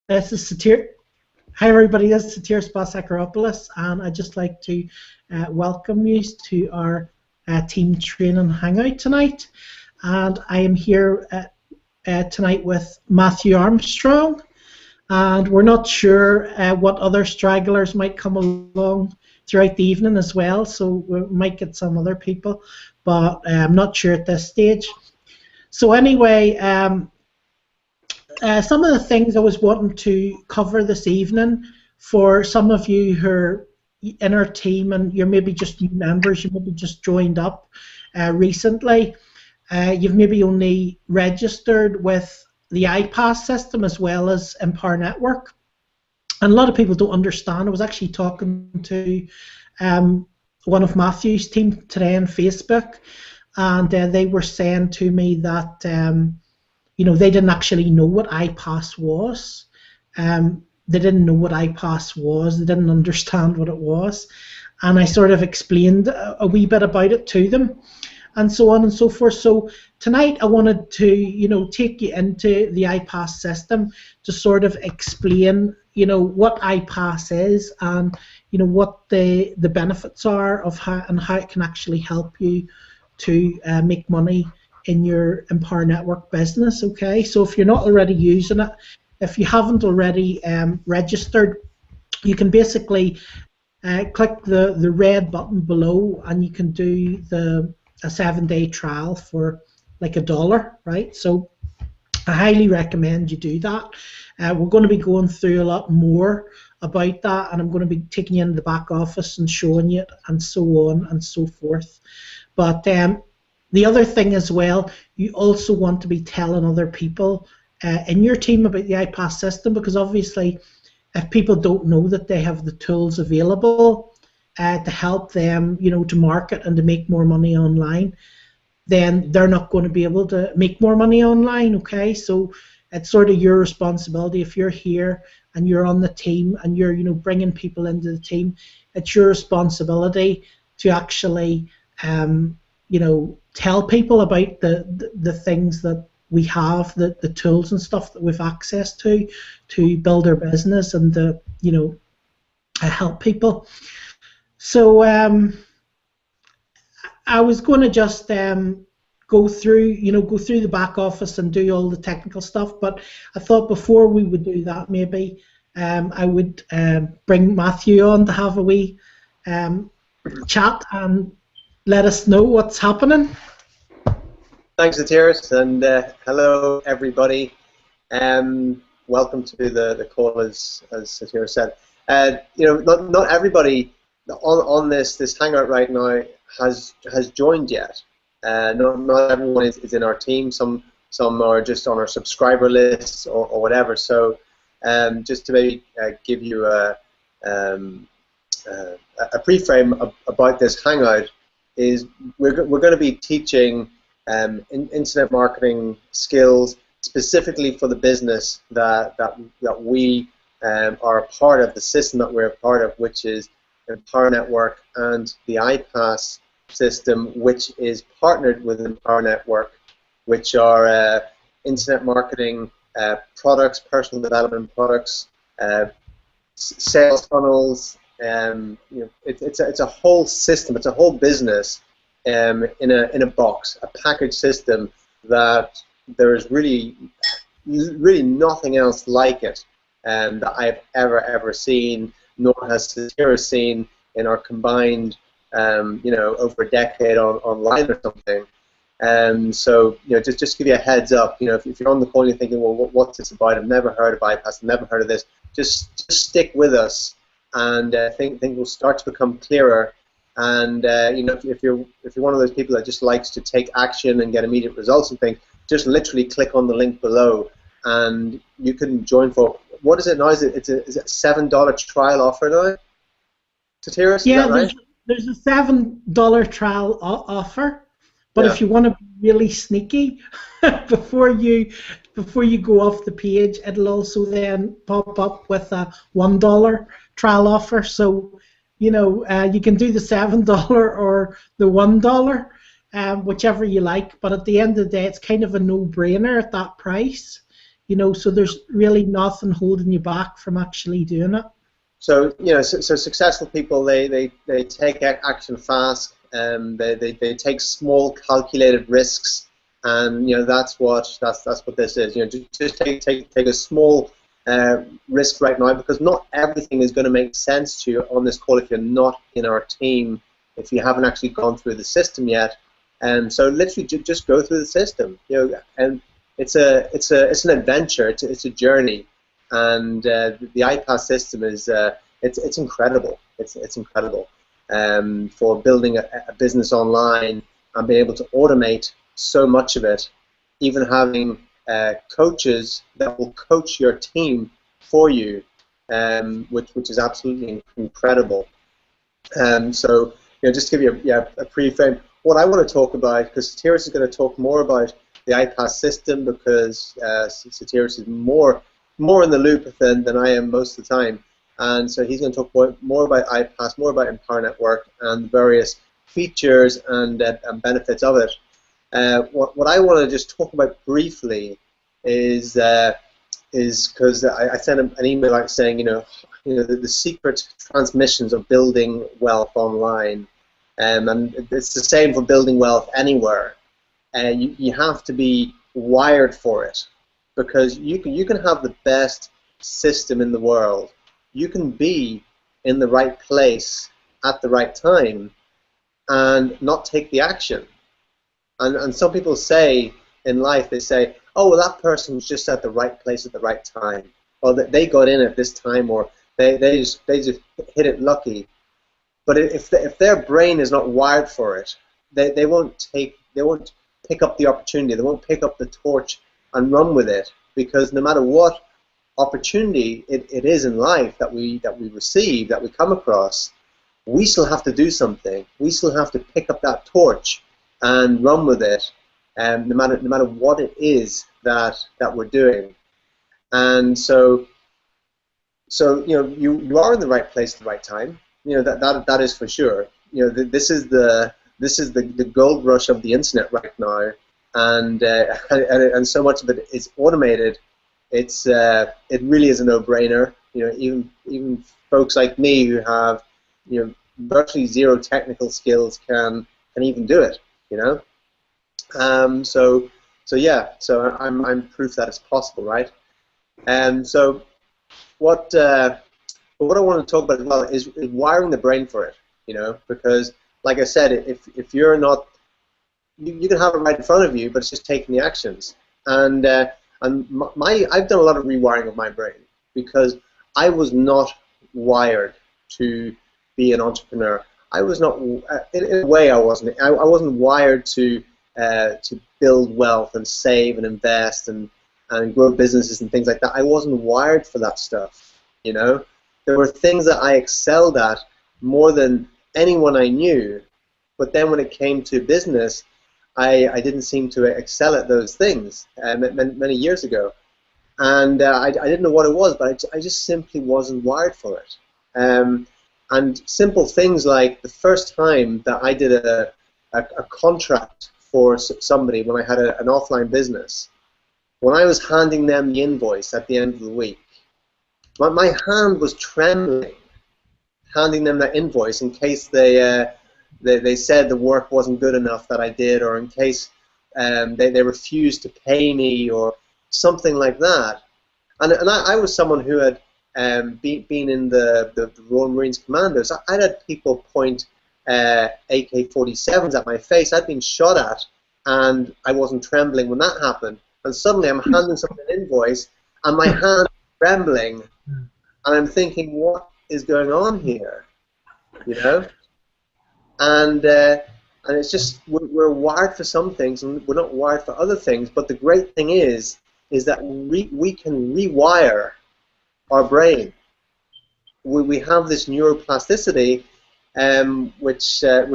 This is Satir. Hi, everybody. This is Satir Spasakaropoulos, and I'd just like to welcome you to our team training hangout tonight. And I am here tonight with Matthew Armstrong, and we're not sure what other stragglers might come along throughout the evening as well, so we might get some other people, but I'm not sure at this stage. So anyway, some of the things I was wanting to cover this evening for some of you who are in our team and you're maybe just new members, you maybe just joined up recently, you've maybe only registered with the IPAS system as well as Empower Network. And a lot of people don't understand. I was actually talking to one of Matthew's team today on Facebook, and they were saying to me that they didn't actually know what IPAS was. They didn't know what IPAS was. They didn't understand what it was. And I sort of explained a wee bit about it to them and so on and so forth. So tonight I wanted to, take you into the IPAS system to sort of explain, what IPAS is and, what the benefits are of how it can actually help you to make money in your Empower Network business. Okay, so if you're not already using it, if you haven't already registered, you can basically click the red button below and you can do a 7-day trial for like $1, right? So I highly recommend you do that. We're going to be going through a lot more about that, and I'm going to be taking you into the back office and showing you it and so on and so forth. But the other thing as well, you also want to be telling other people in your team about the IPAS system, because obviously if people don't know that they have the tools available to help them, to market and to make more money online, then they're not going to be able to make more money online, okay? So it's sort of your responsibility. If you're here and you're on the team and you're, bringing people into the team, it's your responsibility to actually, tell people about the things that we have, the tools and stuff that we've access to build our business and to, help people. So I was going to just go through the back office and do all the technical stuff, but I thought before we would do that, maybe I would bring Matthew on to have a wee chat and let us know what's happening. Thanks, Atiris, and hello, everybody. Welcome to the call, as Atiris said. Not everybody on this hangout right now has joined yet. Not everyone is in our team. Some are just on our subscriber lists or whatever. So just to maybe give you a pre-frame about this hangout, is we're going to be teaching internet marketing skills specifically for the business that we are a part of, the system that we're a part of, which is Empower Network and the IPAS system, which is partnered with Empower Network, which are internet marketing products, personal development products, sales funnels. It's a whole system. It's a whole business in a box, a package system that there is really nothing else like it that I've ever seen, nor has Satira seen in our combined over a decade online or something. So just give you a heads up. If you're on the call and you're thinking, well, what's this about? I've never heard of IPAS. I've never heard of this. Just stick with us, and think will start to become clearer. And if you're one of those people that just likes to take action and get immediate results and things, just literally click on the link below, and you can join for, what is it now? Is it a $7 trial offer now? Tatiris, yeah, is that right? There's a $7 trial offer, but if you want to be really sneaky, before you go off the page, it'll also then pop up with a $1 trial offer. So you can do the $7 or the $1, whichever you like. But at the end of the day, it's kind of a no-brainer at that price. So there's really nothing holding you back from actually doing it. So so successful people, they take action fast, and they take small calculated risks, and that's what this is. Just take a small risk right now, because not everything is going to make sense to you on this call if you're not in our team, if you haven't actually gone through the system yet. And so literally just go through the system, and it's an adventure, it's a journey. And the IPAS system is it's incredible. It's incredible for building a business online and being able to automate so much of it. Even having coaches that will coach your team for you, which is absolutely incredible. So just to give you a pre-frame, what I want to talk about, because Satiris is going to talk more about the IPAS system, because Satiris is more in the loop than I am most of the time, and so he's going to talk more about IPAS, more about Empower Network and various features and benefits of it. What I want to just talk about briefly is because I sent him an email out saying the secret transmissions of building wealth online, and it's the same for building wealth anywhere. You have to be wired for it, because you can have the best system in the world. You can be in the right place at the right time and not take the action. And some people say in life, they say, oh, well, that person was just at the right place at the right time, or that they got in at this time, or they just hit it lucky. But if their brain is not wired for it, they won't pick up the opportunity. They won't pick up the torch and run with it, because no matter what opportunity it is in life that we receive, that we come across, we still have to do something. We still have to pick up that torch and run with it, no matter what it is that we're doing. And so you are in the right place at the right time. That is for sure. This is the gold rush of the internet right now, and so much of it is automated. It really is a no-brainer. Even folks like me who have virtually zero technical skills can even do it. So I'm proof that it's possible, right? So what I want to talk about as well is wiring the brain for it. Because like I said, if you're not, you can have it right in front of you, but it's just taking the actions. And I've done a lot of rewiring of my brain, because I was not wired to be an entrepreneur. I was not, in a way, I wasn't. I wasn't wired to build wealth and save and invest and grow businesses and things like that. I wasn't wired for that stuff. There were things that I excelled at more than anyone I knew, but then when it came to business, I didn't seem to excel at those things many years ago, and I didn't know what it was, but I just simply wasn't wired for it. And simple things like the first time that I did a contract for somebody when I had an offline business, when I was handing them the invoice at the end of the week, my hand was trembling, handing them that invoice in case they said the work wasn't good enough that I did, or in case they refused to pay me or something like that. And I was someone who had been in the Royal Marines Commandos. I'd had people point AK-47s at my face. I'd been shot at, and I wasn't trembling when that happened. And suddenly I'm handing someone an invoice, and my hand is trembling, and I'm thinking, what is going on here? And it's just we're wired for some things, and we're not wired for other things. But the great thing is that we can rewire our brain. We have this neuroplasticity, which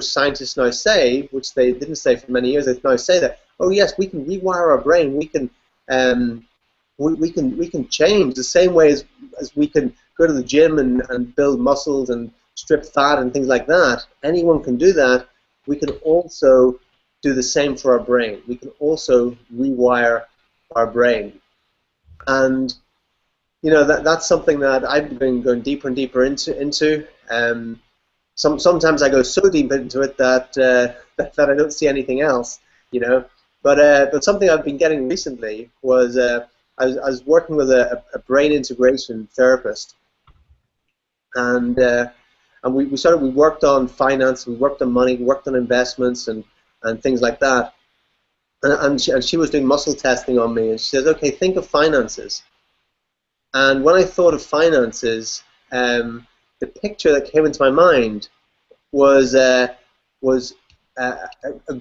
scientists now say, which they didn't say for many years. They now say that, oh yes, we can rewire our brain. We can change the same way as we can go to the gym and build muscles and strip fat and things like that. Anyone can do that. We can also do the same for our brain. We can also rewire our brain. And that's something that I've been going deeper and deeper into. Sometimes I go so deep into it that that I don't see anything else, you know. But something I've been getting recently was I was working with a brain integration therapist, and we worked on finance, we worked on money, we worked on investments and things like that. And she was doing muscle testing on me, and she says, okay, think of finances. And when I thought of finances, the picture that came into my mind was a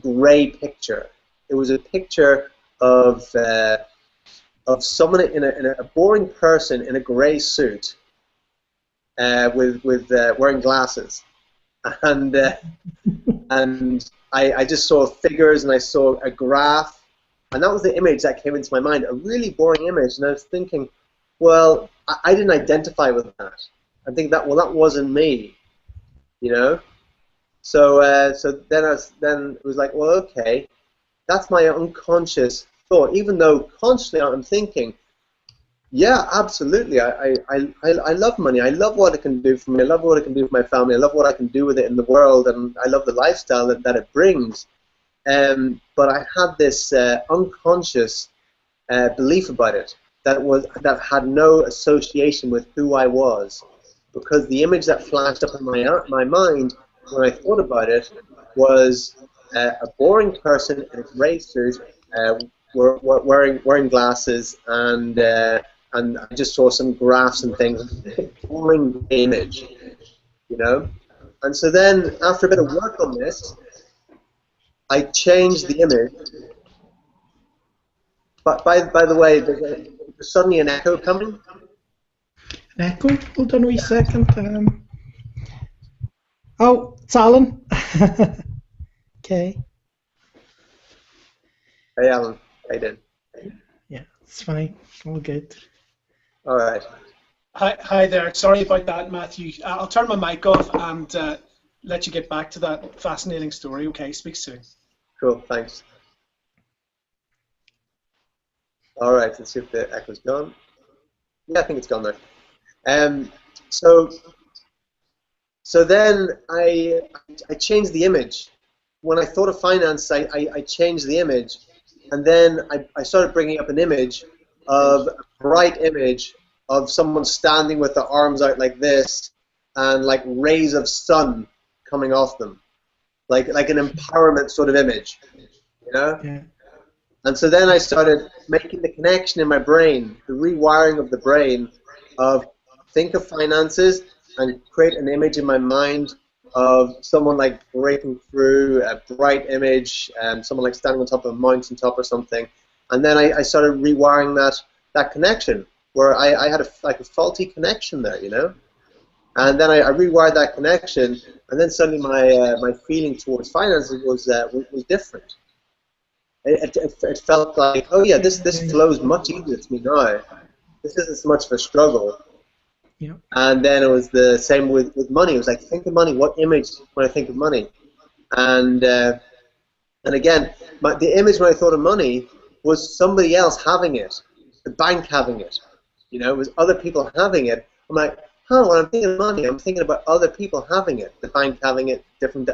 grey picture. It was a picture of someone in a boring person in a grey suit with wearing glasses, and I just saw figures and I saw a graph, and that was the image that came into my mind. A really boring image, and I was thinking, well, I didn't identify with that. I think that wasn't me, you know. So then it was like, well, okay, that's my unconscious thought. Even though consciously I'm thinking, yeah, absolutely, I love money. I love what it can do for me. I love what it can do for my family. I love what I can do with it in the world, and I love the lifestyle that it brings. But I had this unconscious belief about it that had no association with who I was, because the image that flashed up in my mind when I thought about it was a boring person in a grey suit, wearing glasses, and I just saw some graphs and things. Boring image, you know. And so then, after a bit of work on this, I changed the image. But by the way, there's suddenly an echo coming. An echo? Hold on a wee second. Oh, it's Alan. Okay. Hey, Alan. Hey, Dan. Yeah, it's fine. All good. All right. Hi there. Sorry about that, Matthew. I'll turn my mic off and let you get back to that fascinating story. Okay, speak soon. Cool, thanks. All right, let's see if the echo's gone. Yeah, I think it's gone now. So then I changed the image. When I thought of finance, I changed the image, and then I started bringing up an image of a bright image of someone standing with their arms out like this, and like rays of sun coming off them, like an empowerment sort of image, you know? Yeah. And so then I started making the connection in my brain, the rewiring of the brain, of think of finances and create an image in my mind of someone like breaking through, a bright image, someone like standing on top of a mountaintop or something. And then I started rewiring that connection, where I had a faulty connection there, you know? And then I rewired that connection, and then suddenly my feeling towards finances was different. It felt like, oh yeah, this flows much easier to me now. This isn't so much of a struggle. Yeah. And then it was the same with money. It was like, think of money. What image when I think of money? And again, the image when I thought of money was somebody else having it, the bank having it. You know, it was other people having it. I'm like, when I'm thinking of money, I'm thinking about other people having it, the bank having it, different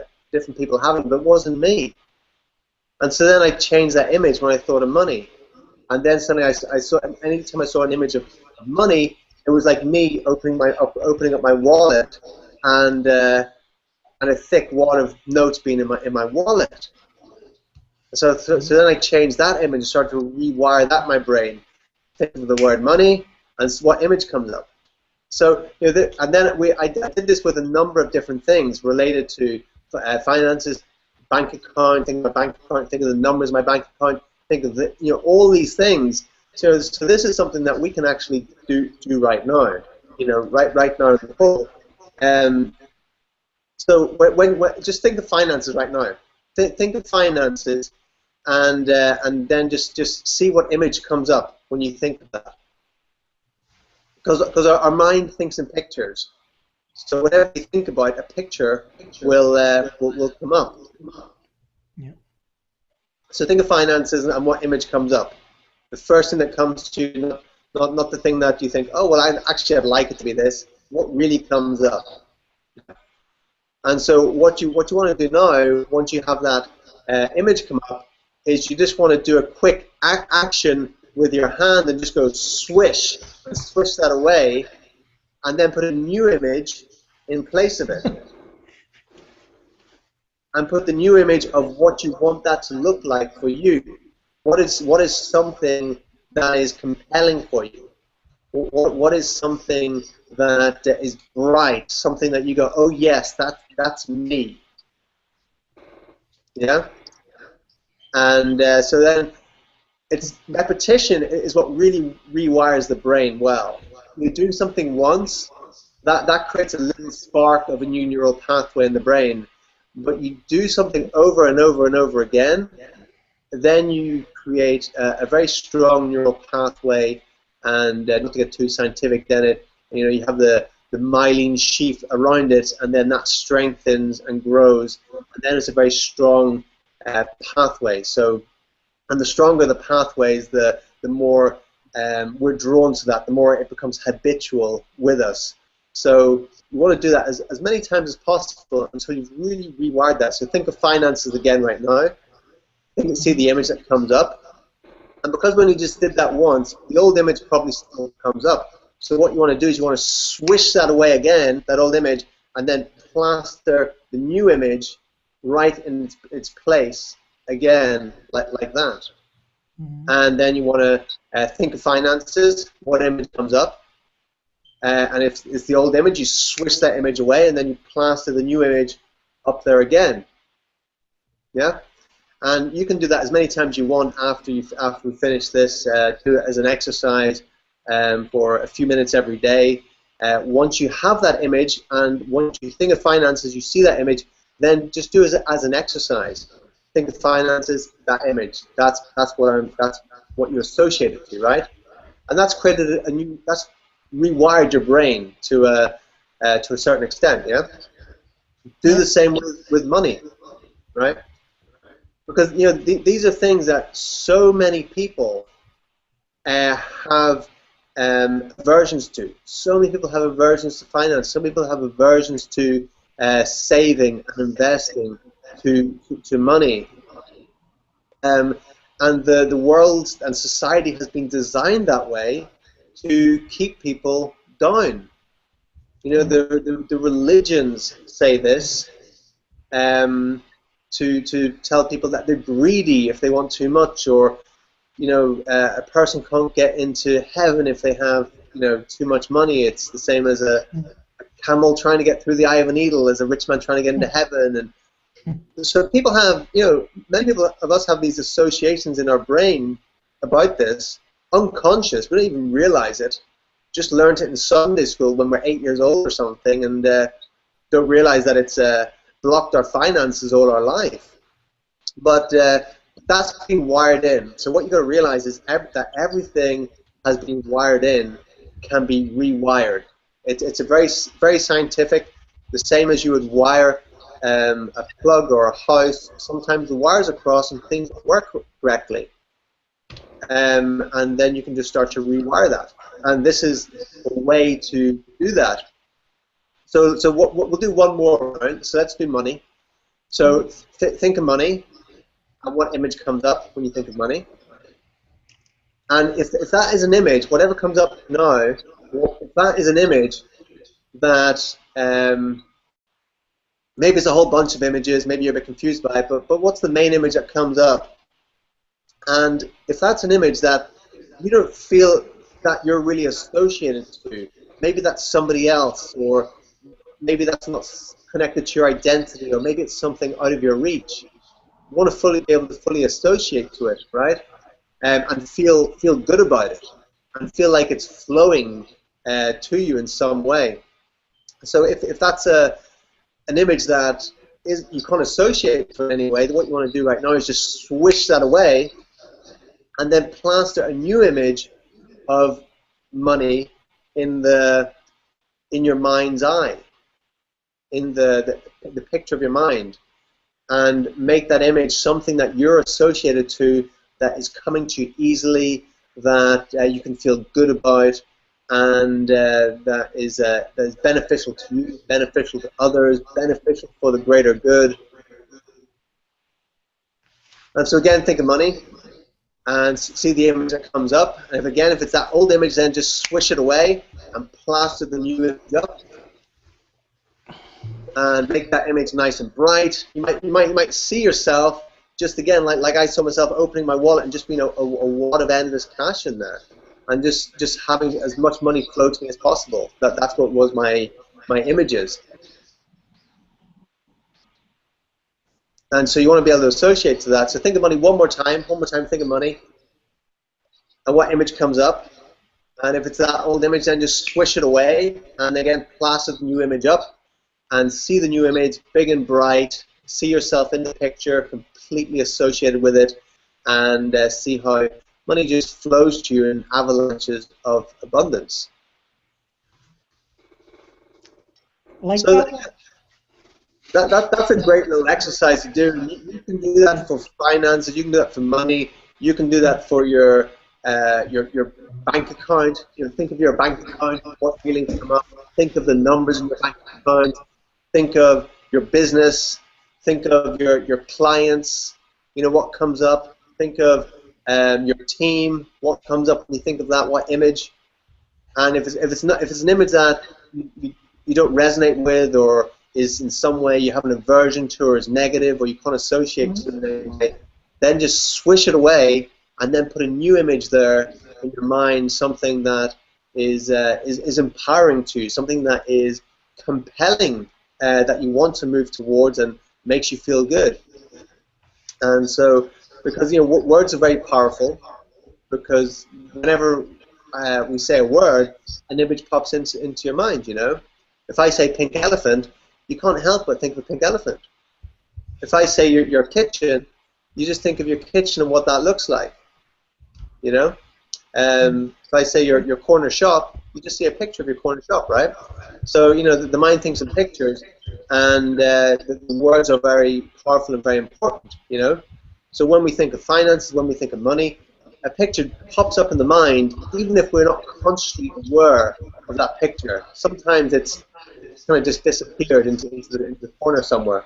people having it, but it wasn't me. And so then I changed that image when I thought of money. And then suddenly I saw, anytime I saw an image of money, it was like me opening up my wallet, and a thick wad of notes being in my wallet. So then I changed that image and started to rewire that in my brain. Think of the word money, and what image comes up. So and then I did this with a number of different things related to finances, bank account. Think of my bank account. Think of the numbers in my bank account. Think of all these things. So this is something that we can actually do right now. Right now in the poll. So when just think of finances right now. Think of finances, and then just see what image comes up when you think of that. Because our mind thinks in pictures. So whenever you think about a picture, will come up. Yeah. So think of finances and what image comes up. The first thing that comes to you, not the thing that you think, oh, well, I'd like it to be this. What really comes up? And so what you want to do now, once you have that image come up, is you just want to do a quick action with your hand and just go swish, and swish that away, and then put a new image in place of it. And put the new image of what you want that to look like for you. What is something that is compelling for you? What is something that is bright, something that you go, oh yes, that's me. Yeah? And so then it's repetition is what really rewires the brain well. You do something once, that creates a little spark of a new neural pathway in the brain. But you do something over and over and over again, then you create a very strong neural pathway, and not to get too scientific, then you have the myelin sheath around it, and then that strengthens and grows, and then it's a very strong pathway. So, and the stronger the pathways, the more we're drawn to that, the more it becomes habitual with us. So you want to do that as many times as possible until you've really rewired that. So think of finances again right now. You can see the image that comes up. And because when you just did that once, the old image probably still comes up. So what you want to do is you want to swish that away again, that old image, and then plaster the new image right in its place again, like that. Mm-hmm. And then you want to think of finances, what image comes up. And if it's the old image, you swish that image away, and then you plaster the new image up there again. Yeah, and you can do that as many times as you want after we finish this. Do it as an exercise for a few minutes every day. Once you have that image, and once you think of finances, you see that image, then just do it as an exercise. Think of finances, that image. That's what you associate it to, right? And that's created a new. That's rewired your brain to a certain extent, yeah? Do the same with money, right? Because these are things that so many people have aversions to. So many people have aversions to finance. Some people have aversions to saving and investing, to money. And the world and society has been designed that way to keep people down. The religions say this to tell people that they're greedy if they want too much, or a person can't get into heaven if they have too much money. It's the same as a camel trying to get through the eye of a needle as a rich man trying to get into heaven. And so people have, many people of us have these associations in our brain about this, unconscious. We don't even realize it. Just learned it in Sunday school when we're 8 years old or something, and don't realize that it's blocked our finances all our life. But that's been wired in. So what you got to realize is that everything has been wired in, can be rewired. It's a very scientific. The same as you would wire a plug or a house. Sometimes the wires are crossed and things don't work correctly. And then you can just start to rewire that. And this is a way to do that. So what we'll do one more round. So let's do money. So think of money, and what image comes up when you think of money. And if that is an image, whatever comes up now, if that is an image that maybe it's a whole bunch of images, maybe you're a bit confused by it, but what's the main image that comes up? And if that's an image that you don't feel that you're really associated to, maybe that's somebody else, or maybe that's not connected to your identity, or maybe it's something out of your reach. You want to be able to fully associate to it, right? And feel good about it, and feel like it's flowing to you in some way. So if that's an image that you can't associate to in any way, then what you want to do right now is just swish that away, and then plaster a new image of money in your mind's eye, in the picture of your mind, and make that image something that you're associated to, that is coming to you easily, that you can feel good about, and that is beneficial to you, beneficial to others, beneficial for the greater good. And so again, think of money and see the image that comes up. And if it's that old image, then just swish it away and plaster the new image up, and make that image nice and bright. You might see yourself just again like I saw myself opening my wallet and just being a wad of endless cash in there, and just having as much money flow to me as possible. That's what was my images. And so you want to be able to associate to that. So think of money one more time. Think of money, and what image comes up. And if it's that old image, then just swish it away, and again plaster the new image up, and see the new image big and bright. See yourself in the picture, completely associated with it, and see how money just flows to you in avalanches of abundance. Like so that's a great little exercise to do. You can do that for finances. You can do that for money. You can do that for your bank account. Think of your bank account. What feelings come up? Think of the numbers in your bank account. Think of your business. Think of your clients. What comes up. Think of your team. What comes up when you think of that? What image? And if it's an image that you don't resonate with, or is in some way you have an aversion to, or is negative, or you can't associate to it, then just swish it away, and then put a new image there in your mind, something that is empowering to you, something that is compelling, that you want to move towards and makes you feel good. And so, because words are very powerful, because whenever we say a word, an image pops into your mind. If I say pink elephant, you can't help but think of a pink elephant. If I say your kitchen, you just think of your kitchen and what that looks like. If I say your corner shop, you just see a picture of your corner shop, right? So the mind thinks in pictures, and the words are very powerful and very important. So when we think of finances, when we think of money, a picture pops up in the mind, even if we're not consciously aware of that picture. Sometimes it's kind of just disappeared into the corner somewhere.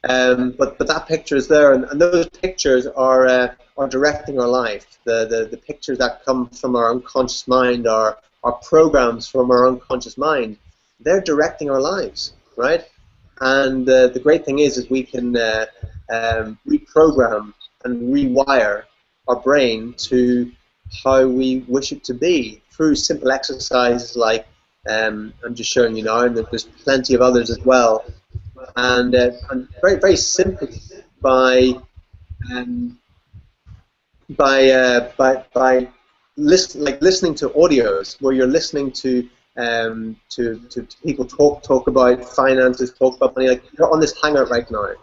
But that picture is there, and those pictures are directing our life. The pictures that come from our unconscious mind are programs from our unconscious mind. They're directing our lives, right? And the great thing is we can reprogram and rewire our brain to how we wish it to be through simple exercises like I'm just showing you now, and there's plenty of others as well. And very, very simply by listening to audios where you're listening to people talk about finances, talk about money. Like you're on this hangout right now,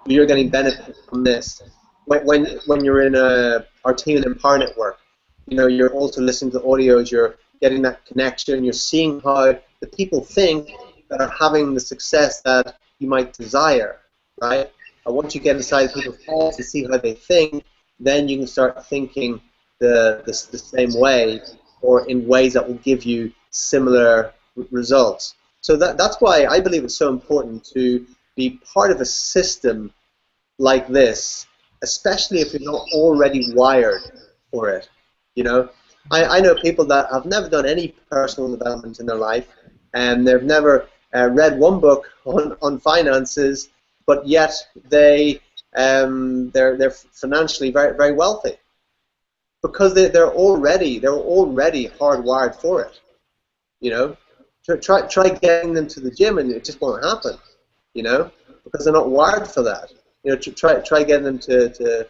you're getting benefit from this. When you're in our Team and Empower Network, you're also listening to audios. You're getting that connection. You're seeing how the people think that are having the success that you might desire, right? And once you get inside people's heads to see how they think, then you can start thinking the same way, or in ways that will give you similar results. So that's why I believe it's so important to be part of a system like this, especially if you're not already wired for it. I know people that have never done any personal development in their life, and they've never read one book on finances, but yet they're financially very, very wealthy, because they're already hardwired for it. Try getting them to the gym and it just won't happen, because they're not wired for that. Try getting them to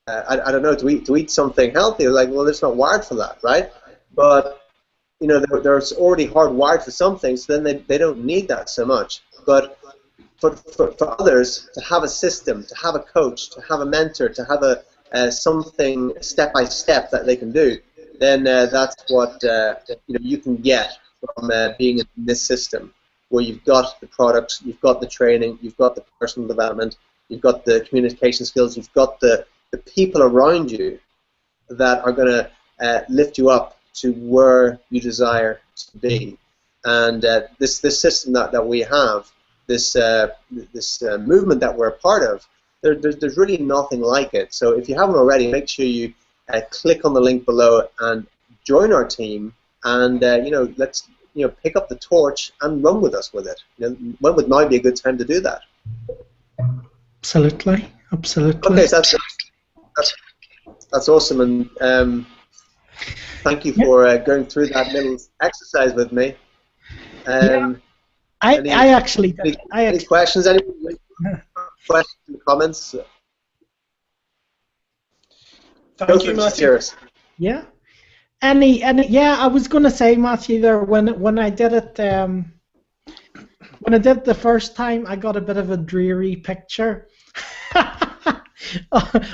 I don't know, to eat something healthy. Like, well, it's not wired for that, right? But they're already hardwired for something, so then they don't need that so much. But for others, to have a system, to have a coach, to have a mentor, to have something step by step that they can do, then that's what you can get from being in this system, where you've got the products, you've got the training, you've got the personal development, you've got the communication skills, you've got the the people around you that are going to lift you up to where you desire to be. And this system that we have, this movement that we're a part of, there's really nothing like it. So if you haven't already, make sure you click on the link below and join our team, and let's pick up the torch and run with us with it. When would now be a good time to do that? Absolutely, absolutely. Okay, so that's awesome, and thank you for going through that little exercise with me. I actually did. Any questions? Any questions, comments? Thank you, Matthew. Yeah. Yeah, I was going to say, Matthew, there when I did it, when I did it the first time, I got a bit of a dreary picture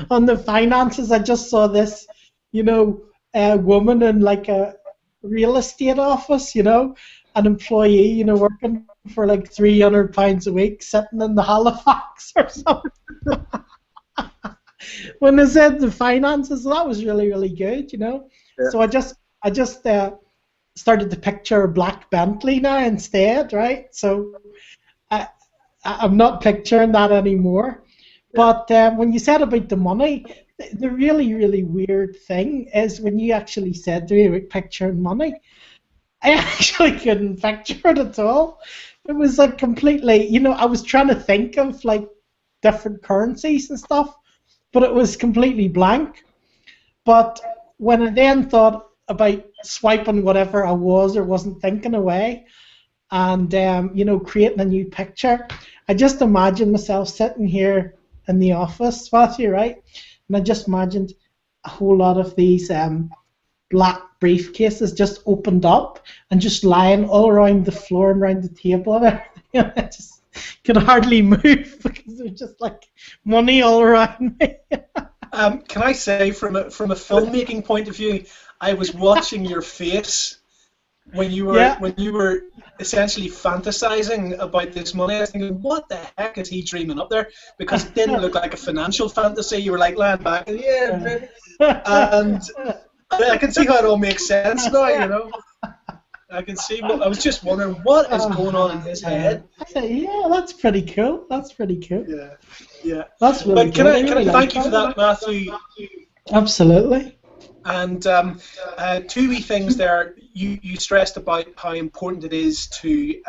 on the finances. I just saw this, woman in like a real estate office, an employee, working for like £300 a week, sitting in the Halifax or something. When I said the finances, that was really, really good, Yeah. So I just started to picture a black Bentley now instead, right? So I'm not picturing that anymore. But when you said about the money, the really, really weird thing is when you actually said to me about picturing money, I actually couldn't picture it at all. It was like completely, I was trying to think of like different currencies and stuff, but it was completely blank. But when I then thought about swiping whatever I was or wasn't thinking away, and creating a new picture, I just imagined myself sitting here in the office, Matthew, right? And I just imagined a whole lot of these black briefcases just opened up and just lying all around the floor and around the table and everything. I just could hardly move because there's just like money all around me. Can I say, from a filmmaking point of view, I was watching your face when you were essentially fantasizing about this money. I was thinking, what the heck is he dreaming up there? Because it didn't look like a financial fantasy. You were like lying back and and I can see how it all makes sense now. I can see. I was just wondering what is going on in his head. Yeah, that's pretty cool. Yeah. That's really but can I thank you for that, Matthew? Absolutely. And two wee things there. You stressed about how important it is to,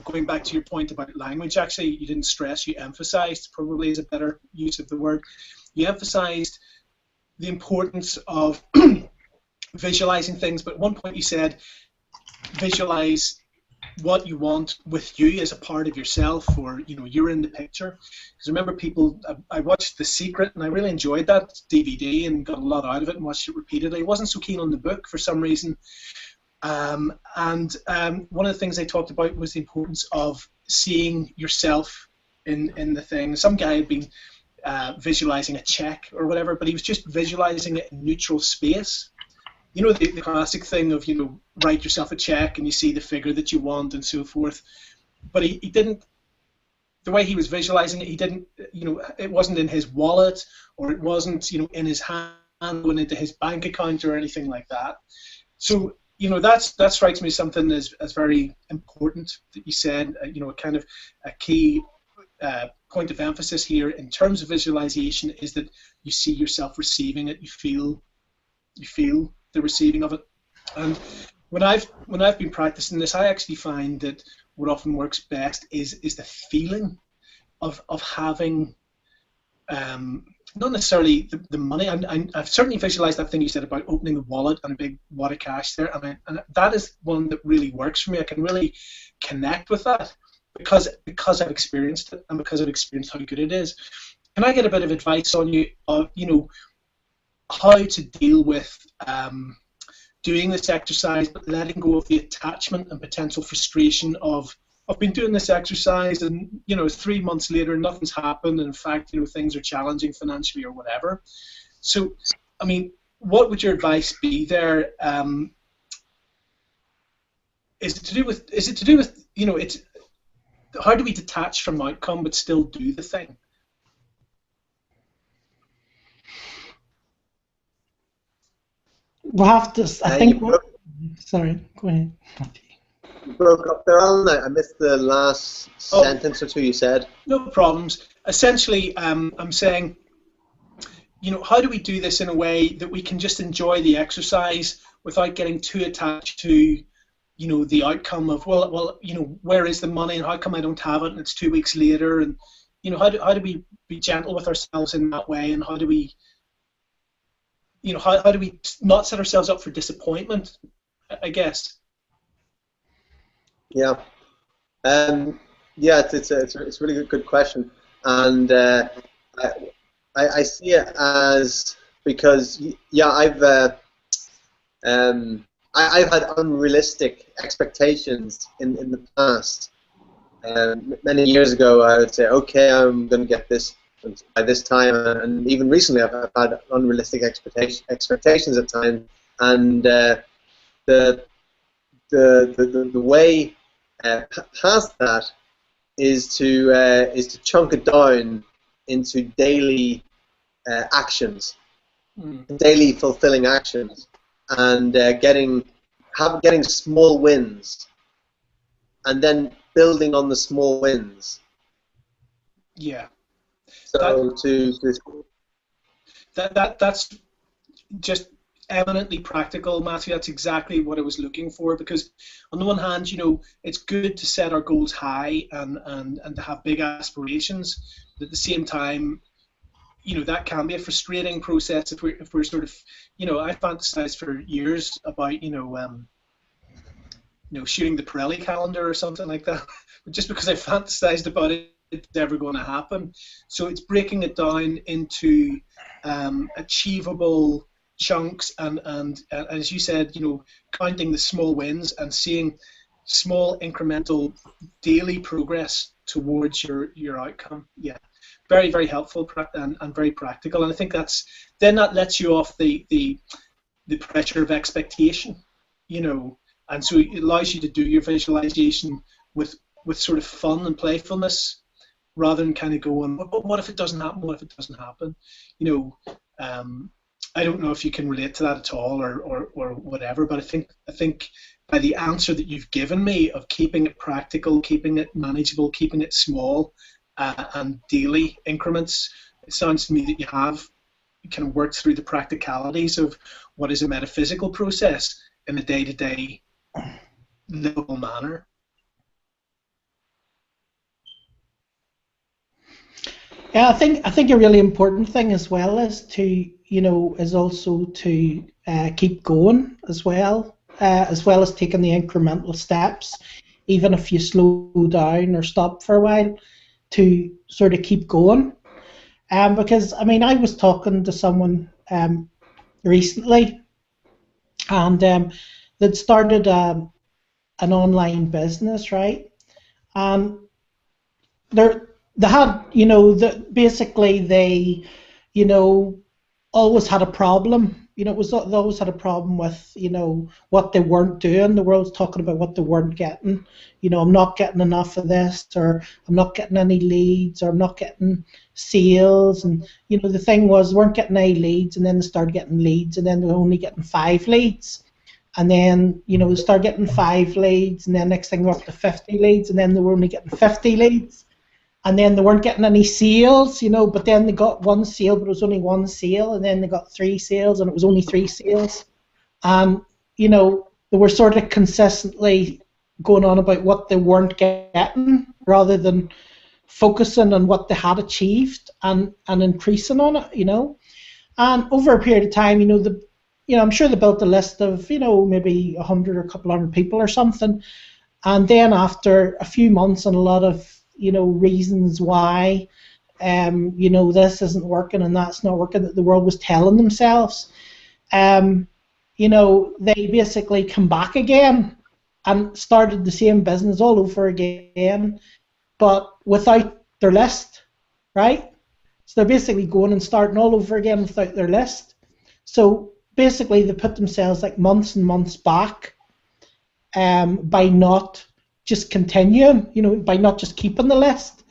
going back to your point about language, actually, you didn't stress, you emphasized, probably is a better use of the word. You emphasized the importance of visualizing things, but at one point you said visualize what you want with you as a part of yourself, or you're in the picture. Because remember, I watched The Secret and I really enjoyed that DVD and got a lot out of it and watched it repeatedly. I wasn't so keen on the book for some reason, and one of the things they talked about was the importance of seeing yourself in the thing. Some guy had been visualizing a check or whatever, but he was just visualizing it in neutral space. The classic thing of, write yourself a check and you see the figure that you want and so forth. But he didn't, the way he was visualizing it, he didn't, it wasn't in his wallet, or it wasn't, in his hand going into his bank account or anything like that. So, that strikes me as something as very important that you said, kind of a key point of emphasis here in terms of visualization is that you see yourself receiving it, you feel the receiving of it. And when I've been practicing this, I actually find that what often works best is the feeling of having, not necessarily the money. I've certainly visualized that thing you said about opening the wallet and a big wad of cash there, and that is one that really works for me. I can really connect with that because I've experienced it and because I've experienced how good it is. Can I get a bit of advice on you of how to deal with doing this exercise but letting go of the attachment and potential frustration of I've been doing this exercise and 3 months later nothing's happened, and in fact things are challenging financially or whatever. So I mean, what would your advice be there? Is it to do with it's how do we detach from the outcome but still do the thing? we'll have to. I You think. Sorry, go ahead. broke up there, Alan. I missed the last sentence or two you said. No problems. Essentially, I'm saying, how do we do this in a way that we can just enjoy the exercise without getting too attached to, the outcome of, where is the money and how come I don't have it and it's 2 weeks later, and how do we be gentle with ourselves in that way, and how do we how do we not set ourselves up for disappointment, I guess. Yeah. It's a really good question, and I see it as, because I've had unrealistic expectations in the past. Many years ago, I would say, okay, I'm going to get this by this time, and even recently, I've had unrealistic expectations at times, and the way past that is to chunk it down into daily actions, daily fulfilling actions, and getting small wins, and then building on the small wins. Yeah. So that's just eminently practical, Matthew. That's exactly what I was looking for, because on the one hand, it's good to set our goals high and to have big aspirations, but at the same time, that can be a frustrating process if we're sort of, I fantasized for years about, shooting the Pirelli calendar or something like that, but just because I fantasized about it, it's never going to happen. So it's breaking it down into achievable chunks, and as you said, counting the small wins and seeing small incremental daily progress towards your outcome. Yeah, very, very helpful and very practical, and I think that lets you off the pressure of expectation, and so it allows you to do your visualization with sort of fun and playfulness, rather than kind of going, what if it doesn't happen? What if it doesn't happen? I don't know if you can relate to that at all, or whatever, but I think by the answer that you've given me of keeping it practical, keeping it manageable, keeping it small, and daily increments, it sounds to me that you have kind of worked through the practicalities of what is a metaphysical process in a day-to-day livable manner. Yeah, I think a really important thing as well is is also to keep going as well as taking the incremental steps, even if you slow down or stop for a while, to sort of keep going. Because I was talking to someone recently, and they'd started an online business, right? And they had, basically they, always had a problem. They always had a problem with, what they weren't doing. The world's talking about what they weren't getting. I'm not getting enough of this, or I'm not getting any leads, or I'm not getting sales. And, the thing was, they weren't getting any leads, and then they started getting leads, and then they were only getting 5 leads. And then, they started getting 5 leads, and then next thing they're up to 50 leads, and then they were only getting 50 leads. And then they weren't getting any sales, but then they got 1 sale, but it was only 1 sale, and then they got 3 sales, and it was only 3 sales. And, they were sort of consistently going on about what they weren't getting, rather than focusing on what they had achieved and increasing on it, And over a period of time, I'm sure they built a list of, maybe 100 or a couple hundred people or something. And then after a few months and a lot of reasons why, this isn't working and that's not working, that the world was telling themselves, they basically come back again and started the same business all over again, but without their list, right? So they're basically going and starting all over again without their list. So basically they put themselves like months and months back, by not just continuing, by not just keeping the list,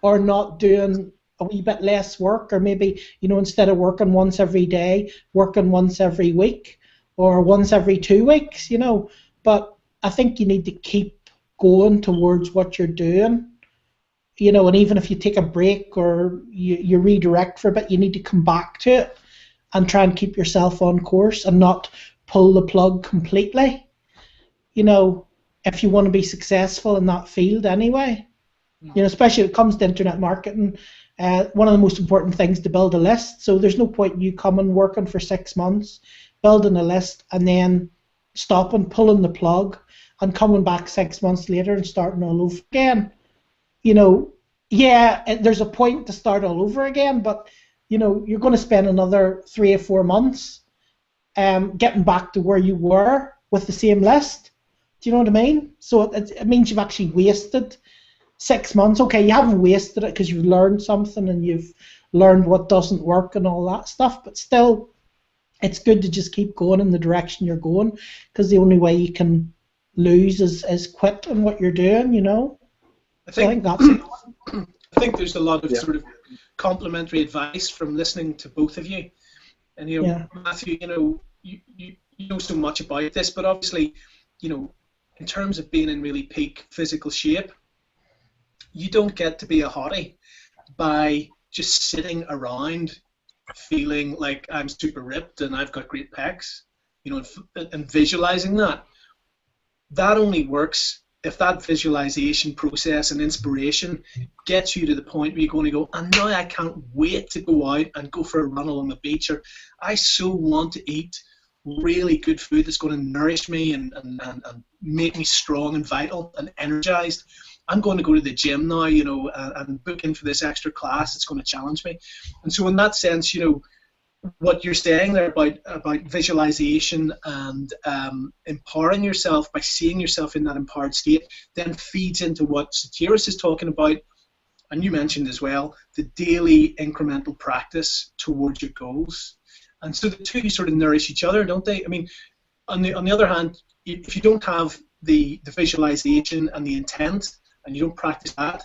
or not doing a wee bit less work, or maybe, instead of working once every day, working once every week, or once every 2 weeks, but I think you need to keep going towards what you're doing, and even if you take a break or you redirect for a bit, you need to come back to it and try and keep yourself on course and not pull the plug completely, if you want to be successful in that field anyway. Especially when it comes to internet marketing, one of the most important things to build a list. So there's no point in you coming working for 6 months, building a list, and then stopping, pulling the plug, and coming back 6 months later and starting all over again. There's a point to start all over again, but you're going to spend another 3 or 4 months getting back to where you were with the same list. Do you know what I mean? So it means you've actually wasted 6 months. Okay, you haven't wasted it because you've learned something and you've learned what doesn't work and all that stuff, but still, it's good to just keep going in the direction you're going, because the only way you can lose is quit on what you're doing, I think that's it. I think there's a lot of sort of complimentary advice from listening to both of you. And, Matthew, you know so much about this, but obviously, in terms of being in really peak physical shape, you don't get to be a hottie by just sitting around feeling like I'm super ripped and I've got great pecs, and visualizing that. That only works if that visualization process and inspiration gets you to the point where you're going to go, and now I can't wait to go out and go for a run along the beach, or I so want to eat really good food that's going to nourish me and make me strong and vital and energized. I'm going to go to the gym now, and book in for this extra class. It's going to challenge me. And so in that sense, what you're saying there about visualization and empowering yourself by seeing yourself in that empowered state then feeds into what Satiris is talking about, and you mentioned as well, the daily incremental practice towards your goals. And so the two sort of nourish each other, don't they? I mean, on the other hand, if you don't have the visualization and the intent, and you don't practice that,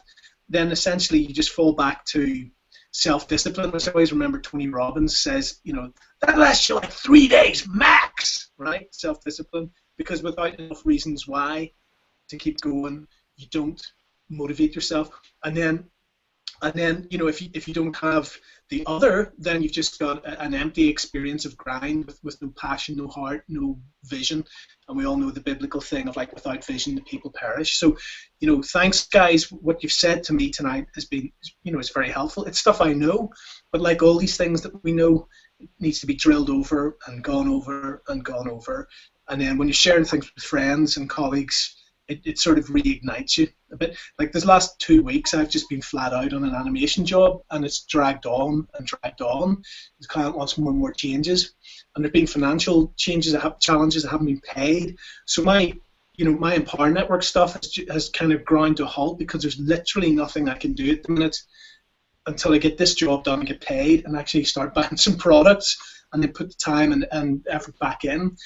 then essentially you just fall back to self-discipline. I always remember Tony Robbins says, that lasts you like 3 days max, right? Self-discipline, because without enough reasons why to keep going, you don't motivate yourself. And then if you don't have the other, then you've just got an empty experience of grind with no passion, no heart, no vision. And we all know the biblical thing of like, without vision, the people perish. So, thanks guys. What you've said to me tonight has been, it's very helpful. It's stuff I know, but like all these things that we know, it needs to be drilled over and gone over and gone over. And then when you're sharing things with friends and colleagues, it sort of reignites you a bit. Like this last 2 weeks, I've just been flat out on an animation job, and it's dragged on and dragged on. The client wants more and more changes, and there've been financial challenges that haven't been paid. So my Empower Network stuff has kind of ground to a halt because there's literally nothing I can do at the minute until I get this job done and get paid and actually start buying some products and then put the time and effort back in.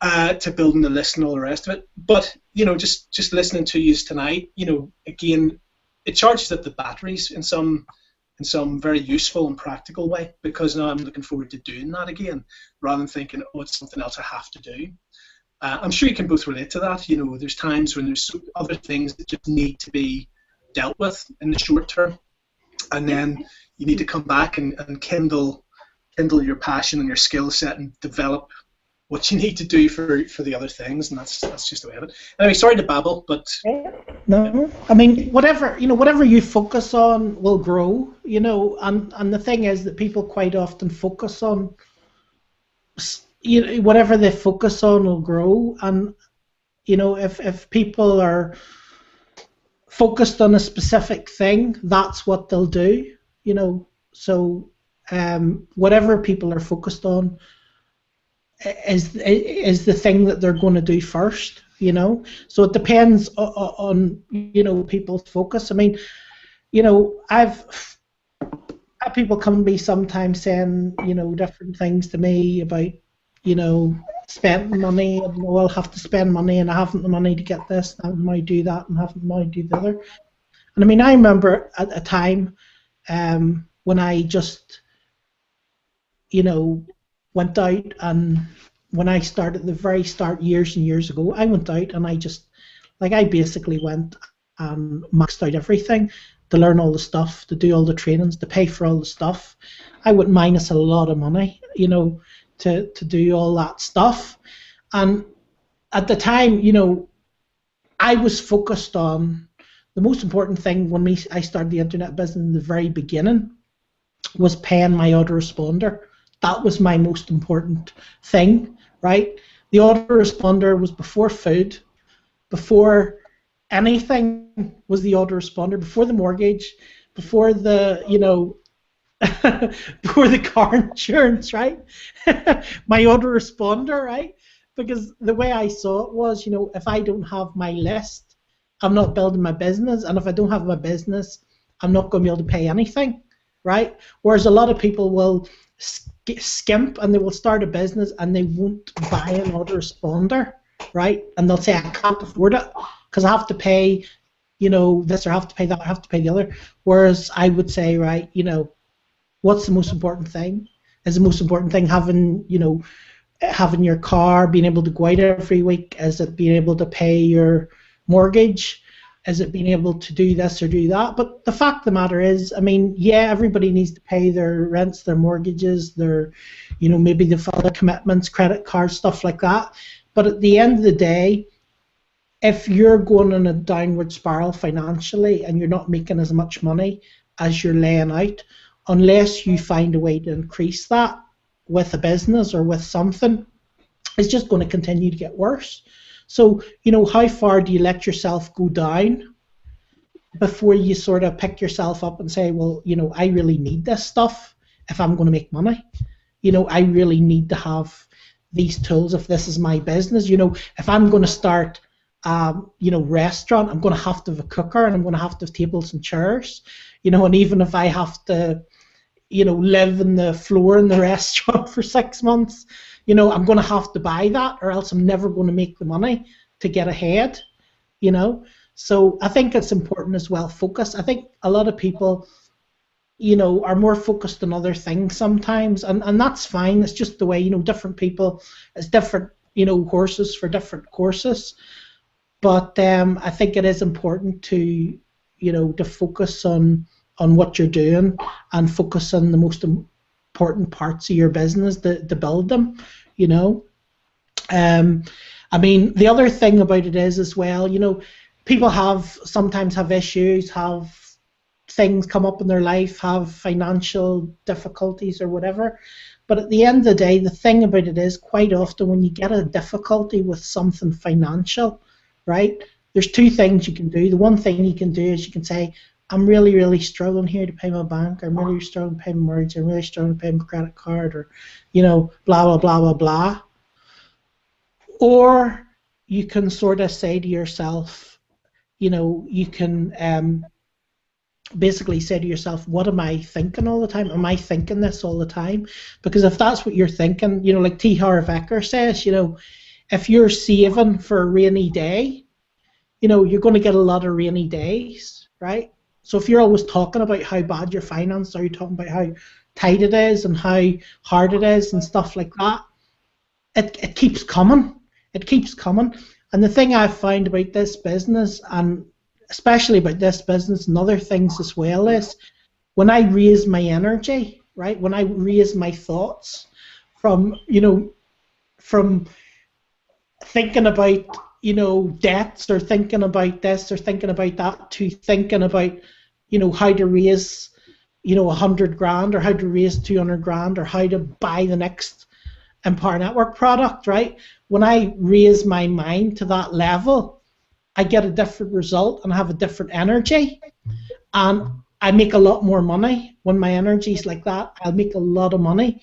To building the list and all the rest of it. But, just listening to you tonight, again, it charges up the batteries in some very useful and practical way, because now I'm looking forward to doing that again, rather than thinking, oh, it's something else I have to do. I'm sure you can both relate to that. There's times when there's other things that just need to be dealt with in the short term, and then you need to come back and kindle your passion and your skill set and develop what you need to do for the other things, and that's just the way of it. Anyway, sorry to babble, but no, I mean, whatever you focus on will grow, and the thing is that people quite often focus on, whatever they focus on will grow, and if people are focused on a specific thing, that's what they'll do, so whatever people are focused on is the thing that they're going to do first, so it depends on people's focus. I mean, I've had people come to me sometimes saying different things to me about spending money, and I'll have to spend money and I haven't the money to get this, and I might do that and haven't the money to do the other. And I mean, I remember at a time when I just went out and when I started, the very start, years and years ago, I went out and I basically went and maxed out everything to learn all the stuff, to do all the trainings, to pay for all the stuff. I would minus a lot of money, to do all that stuff. And at the time, I was focused on the most important thing when I started the internet business in the very beginning was paying my autoresponder. That was my most important thing, right? The autoresponder was before food, before anything was the autoresponder, before the mortgage, before the, before the car insurance, right? My autoresponder, right? Because the way I saw it was, if I don't have my list, I'm not building my business, and if I don't have my business, I'm not going to be able to pay anything, right? Whereas a lot of people will skimp and they will start a business and they won't buy an autoresponder, right? And they'll say, I can't afford it because I have to pay, this, or I have to pay that, I have to pay the other. Whereas I would say, right, what's the most important thing? Is the most important thing having, having your car, being able to go out every week? Is it being able to pay your mortgage? Is it being able to do this or do that? But the fact of the matter is, yeah, everybody needs to pay their rents, their mortgages, their, maybe the other commitments, credit cards, stuff like that. But at the end of the day, if you're going in a downward spiral financially and you're not making as much money as you're laying out, unless you find a way to increase that with a business or with something, it's just going to continue to get worse. So, how far do you let yourself go down before you sort of pick yourself up and say, well, I really need this stuff if I'm going to make money. I really need to have these tools if this is my business. If I'm going to start, restaurant, I'm going to have to have a cooker and I'm going to have to have tables and chairs, and even if I have to, live in the floor in the restaurant for 6 months, I'm going to have to buy that, or else I'm never going to make the money to get ahead, So I think it's important as well, focus. I think a lot of people, are more focused on other things sometimes, and that's fine. It's just the way, different people, it's different, horses for different courses. But I think it is important to, to focus on what you're doing and focus on the most important parts of your business to build them, the other thing about it is as well, people sometimes have issues, have things come up in their life, have financial difficulties or whatever. But at the end of the day, the thing about it is, quite often when you get a difficulty with something financial, right, there's two things you can do. The one thing you can do is you can say, I'm really, really struggling here to pay my bank. I'm really struggling to pay my mortgage. I'm really struggling to pay my credit card, or, blah, blah, blah, blah, blah. Or you can sort of say to yourself, you can basically say to yourself, what am I thinking all the time? Am I thinking this all the time? Because if that's what you're thinking, like T. Harv Eker says, if you're saving for a rainy day, you're going to get a lot of rainy days, right? So if you're always talking about how bad your finance, or you're talking about how tight it is and how hard it is and stuff like that, it keeps coming. It keeps coming. And the thing I've found about this business, and especially about this business and other things as well, is when I raise my energy, right, when I raise my thoughts from, from thinking about, debts, or thinking about this or thinking about that, to thinking about, how to raise, 100 grand, or how to raise 200 grand, or how to buy the next Empower Network product, right? When I raise my mind to that level, I get a different result and I have a different energy, and I make a lot more money. When my energy is like that, I'll make a lot of money,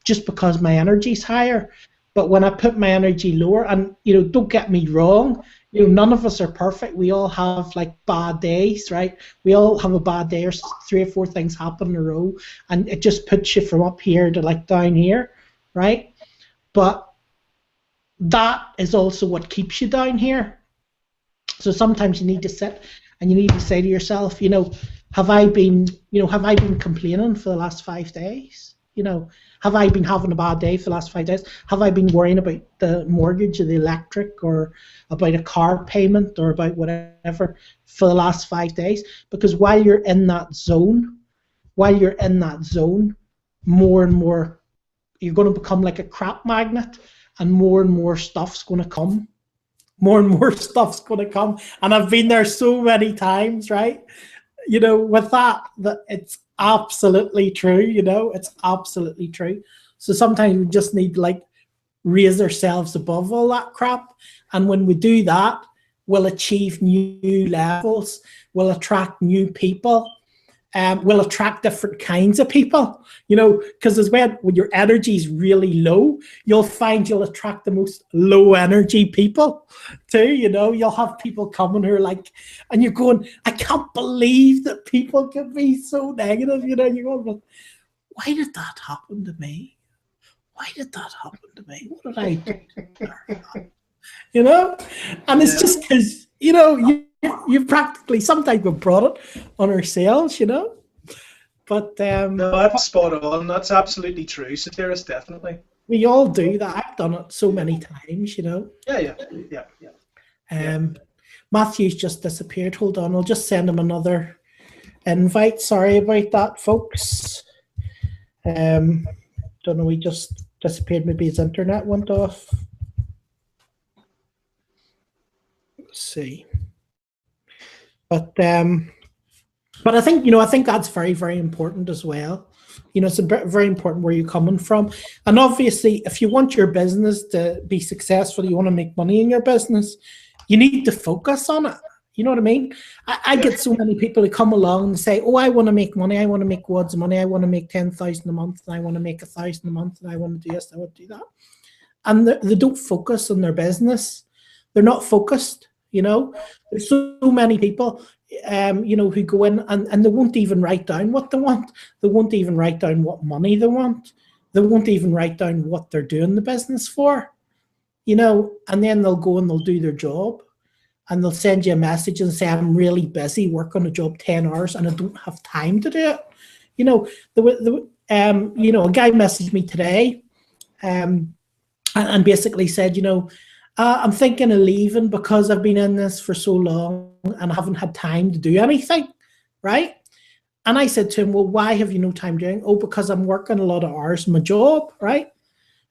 just because my energy is higher. But when I put my energy lower, and don't get me wrong, none of us are perfect. We all have like bad days, right? We all have a bad day, or 3 or 4 things happen in a row, and it just puts you from up here to like down here, right? But that is also what keeps you down here. So sometimes you need to sit and you need to say to yourself, have I been complaining for the last 5 days? You know, have I been having a bad day for the last 5 days? Have I been worrying about the mortgage or the electric or about a car payment or about whatever for the last 5 days? Because while you're in that zone, more and more, you're going to become like a crap magnet, and more stuff's going to come. More and more stuff's going to come. And I've been there so many times, right? You know, with that it's absolutely true, you know, it's absolutely true. So sometimes we just need to like raise ourselves above all that crap. And when we do that, we'll achieve new levels, we'll attract new people, will attract different kinds of people, you know, because as well, when your energy is really low, you'll find you'll attract the most low energy people too, you know. You'll have people coming who are like, and you're going, I can't believe that people can be so negative, you know. You're going, why did that happen to me? Why did that happen to me? What did I do? You know, and it's just because, you know, you've practically sometimes we've brought it on ourselves, you know. But no, that's spot on. That's absolutely true, Sotiris, definitely. We all do that. I've done it so many times, you know. Yeah. Matthew's just disappeared. Hold on, I'll just send him another invite. Sorry about that, folks. Don't know, he just disappeared. Maybe his internet went off. Let's see. But I think, you know, I think that's very, very important as well. You know, it's very important where you're coming from. And obviously, if you want your business to be successful, you want to make money in your business, you need to focus on it. You know what I mean? I get so many people who come along and say, oh, I want to make money. I want to make wads of money. I want to make 10,000 a month. And I want to make 1,000 a month. And I want to do this. I want to do that. And they don't focus on their business. They're not focused. You know, there's so many people, you know, who go in and they won't even write down what they want. They won't even write down what money they want. They won't even write down what they're doing the business for, you know, and then they'll go and they'll do their job and they'll send you a message and say, I'm really busy, work on a job 10 hours and I don't have time to do it. You know, you know, a guy messaged me today and basically said, you know, I'm thinking of leaving because I've been in this for so long and I haven't had time to do anything, right? And I said to him, well, why have you no time doing? Oh, because I'm working a lot of hours in my job, right?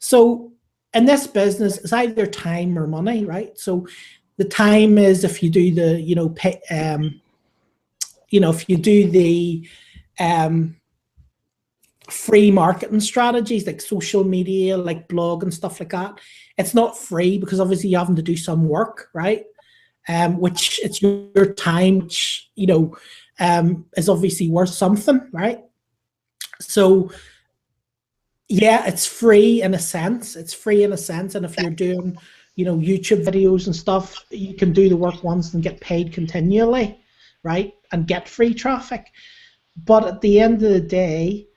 So in this business, it's either time or money, right? So the time is if you do the, you know, if you do the free marketing strategies like social media, like blog and stuff like that, it's not free because obviously you're having to do some work, right? Which it's your time, which, you know, is obviously worth something, right? So yeah, it's free in a sense. It's free in a sense. And if you're doing, you know, YouTube videos and stuff, you can do the work once and get paid continually, right? And get free traffic. But at the end of the day,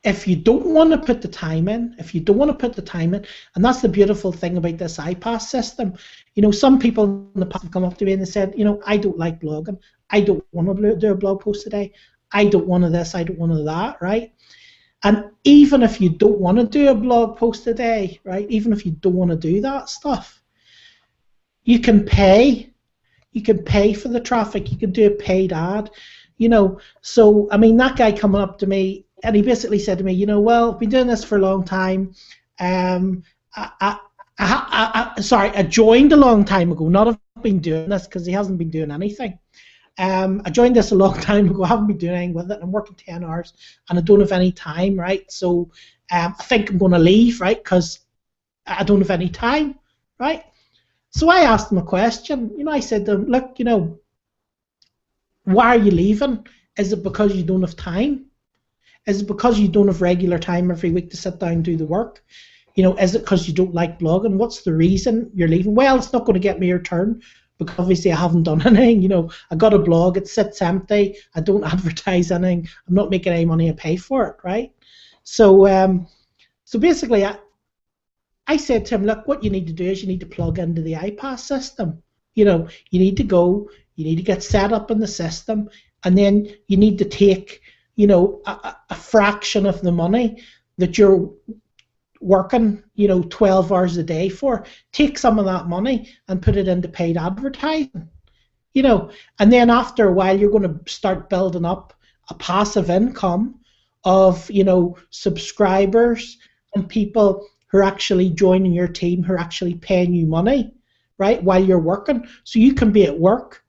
if you don't want to put the time in, and that's the beautiful thing about this IPAS system, you know, some people in the past have come up to me and they said, you know, I don't like blogging. I don't want to do a blog post today. I don't want to this, I don't want to that, right? And even if you don't want to do a blog post today, right, even if you don't want to do that stuff, you can pay. You can pay for the traffic. You can do a paid ad, you know. So, I mean, that guy coming up to me, and he basically said to me, you know, well, I've been doing this for a long time. I joined a long time ago, not have been doing this because he hasn't been doing anything. I joined this a long time ago, I haven't been doing anything with it. I'm working 10 hours and I don't have any time, right? So I think I'm going to leave, right? Because I don't have any time, right? So I asked him a question. You know, I said to him, look, you know, why are you leaving? Is it because you don't have time? Is it because you don't have regular time every week to sit down and do the work? You know, is it because you don't like blogging? What's the reason you're leaving? Well, it's not going to get me a return because obviously I haven't done anything. You know, I got a blog, it sits empty, I don't advertise anything, I'm not making any money to pay for it, right? So, so basically, I said to him, look, what you need to do is you need to plug into the IPAS system. You know, you need to go, you need to get set up in the system, and then you need to take, you know, a fraction of the money that you're working, you know, 12 hours a day for. Take some of that money and put it into paid advertising, you know, and then after a while you're going to start building up a passive income of, you know, subscribers and people who are actually joining your team, who are actually paying you money, right, while you're working. So you can be at work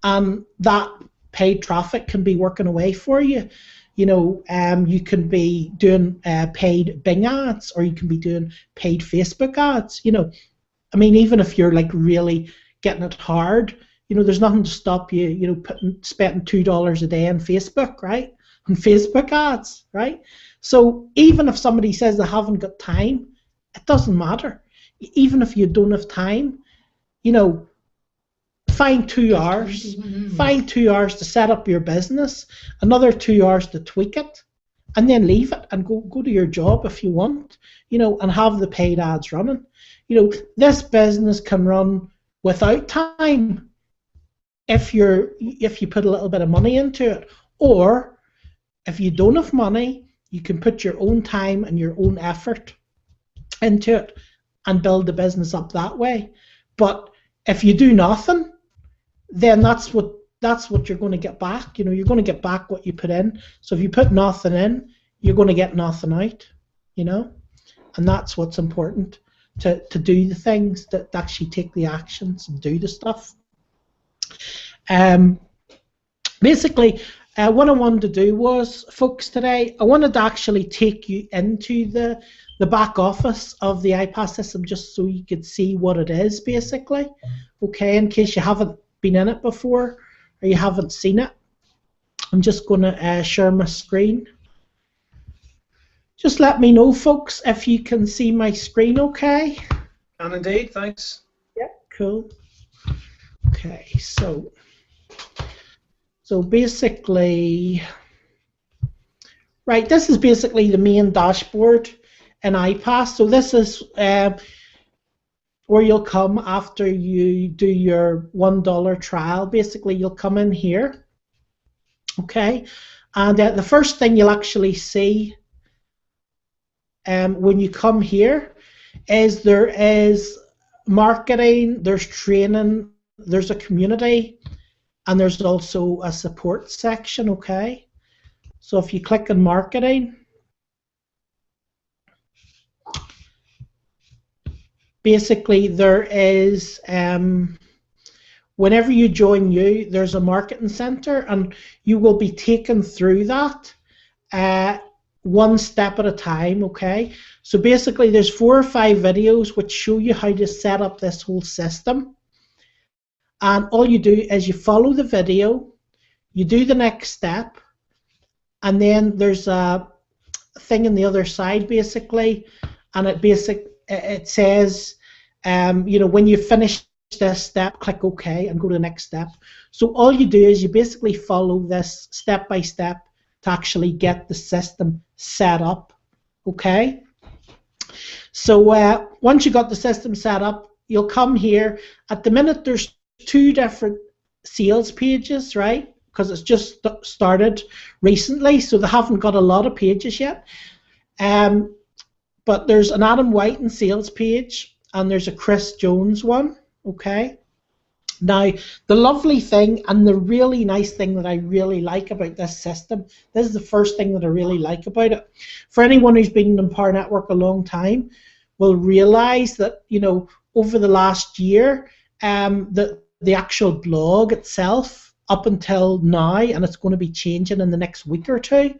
and that paid traffic can be working away for you. You know, you can be doing paid Bing ads, or you can be doing paid Facebook ads. You know, I mean, even if you're like really getting it hard, you know, there's nothing to stop you, you know, spending $2 a day on Facebook, right? On Facebook ads, right? So even if somebody says they haven't got time, it doesn't matter. Even if you don't have time, you know, find 2 hours. Find 2 hours to set up your business, another 2 hours to tweak it, and then leave it and go to your job if you want, you know, and have the paid ads running. You know, this business can run without time if you put a little bit of money into it, or if you don't have money, you can put your own time and your own effort into it and build the business up that way. But if you do nothing, then that's what you're going to get back. You know, you're going to get back what you put in. So if you put nothing in, you're going to get nothing out, you know, and that's what's important, to do the things, that actually take the actions and do the stuff. Basically, what I wanted to do was, folks, today, I wanted to actually take you into the back office of the IPAS system, just so you could see what it is, basically, okay, in case you haven't been in it before or you haven't seen it. I'm just going to share my screen. Just let me know, folks, if you can see my screen okay. And indeed, thanks. Yeah, cool. Okay, so basically, right, this is basically the main dashboard in IPAS. So this is where you'll come after you do your $1 trial. Basically, you'll come in here, okay, and the first thing you'll actually see when you come here is there is marketing, there's training, there's a community, and there's also a support section, okay? So if you click on marketing, basically there is, whenever you join there's a marketing center, and you will be taken through that one step at a time, okay? So basically there's 4 or 5 videos which show you how to set up this whole system. And all you do is you follow the video, you do the next step, and then there's a thing on the other side, basically, and it says, you know, when you finish this step, click OK and go to the next step. So all you do is you basically follow this step by step to actually get the system set up, okay? So once you got the system set up, you'll come here. At the minute, there's 2 different sales pages, right? Because it's just started recently, so they haven't got a lot of pages yet. But there's an Adam Whiten sales page, and there's a Chris Jones one, okay? Now, the lovely thing and the really nice thing that I really like about this system, this is the first thing that I really like about it. For anyone who's been in Empower Network a long time will realize that, you know, over the last year, the actual blog itself up until now, and it's going to be changing in the next week or 2,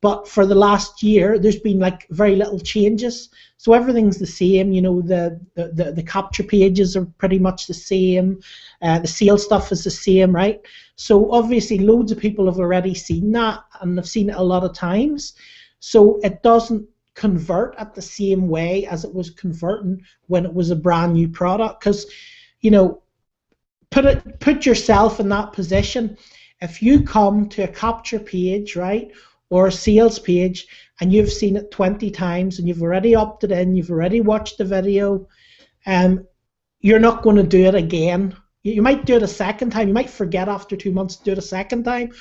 but for the last year there's been like very little changes, so everything's the same. You know, the capture pages are pretty much the same, the sales stuff is the same, right? So obviously loads of people have already seen that, and have seen it a lot of times, so it doesn't convert at the same way as it was converting when it was a brand new product. Because, you know, put yourself in that position. If you come to a capture page, right, or a sales page, and you've seen it 20 times and you've already opted in, you've already watched the video, you're not going to do it again. You might do it a second time. You might forget after 2 months to do it a second time,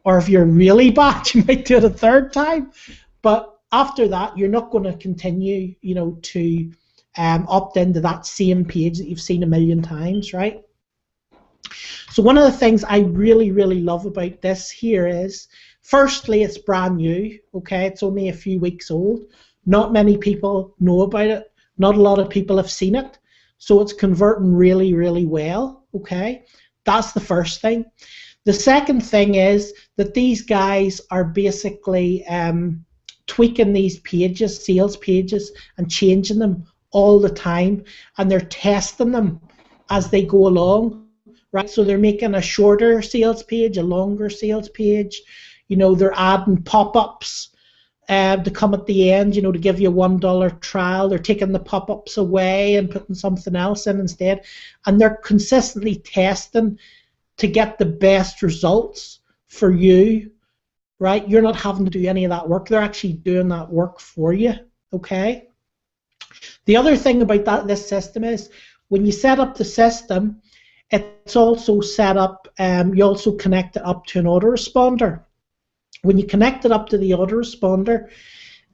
or if you're really bad, you might do it a third time. But after that, you're not going to continue, to opt into that same page that you've seen a million times, right? So one of the things I really, really love about this here is, firstly, it's brand new, okay? It's only a few weeks old. Not many people know about it. Not a lot of people have seen it. So it's converting really, really well, okay? That's the first thing. The second thing is that these guys are basically tweaking these pages, sales pages, and changing them all the time, and they're testing them as they go along, right? So they're making a shorter sales page, a longer sales page. They're adding pop-ups to come at the end, to give you a $1 trial. They're taking the pop-ups away and putting something else in instead, and they're consistently testing to get the best results for you, right? You're not having to do any of that work. They're actually doing that work for you, okay? The other thing about this system is when you set up the system, it's also set up, you also connect it up to an autoresponder. When you connect it up to the autoresponder,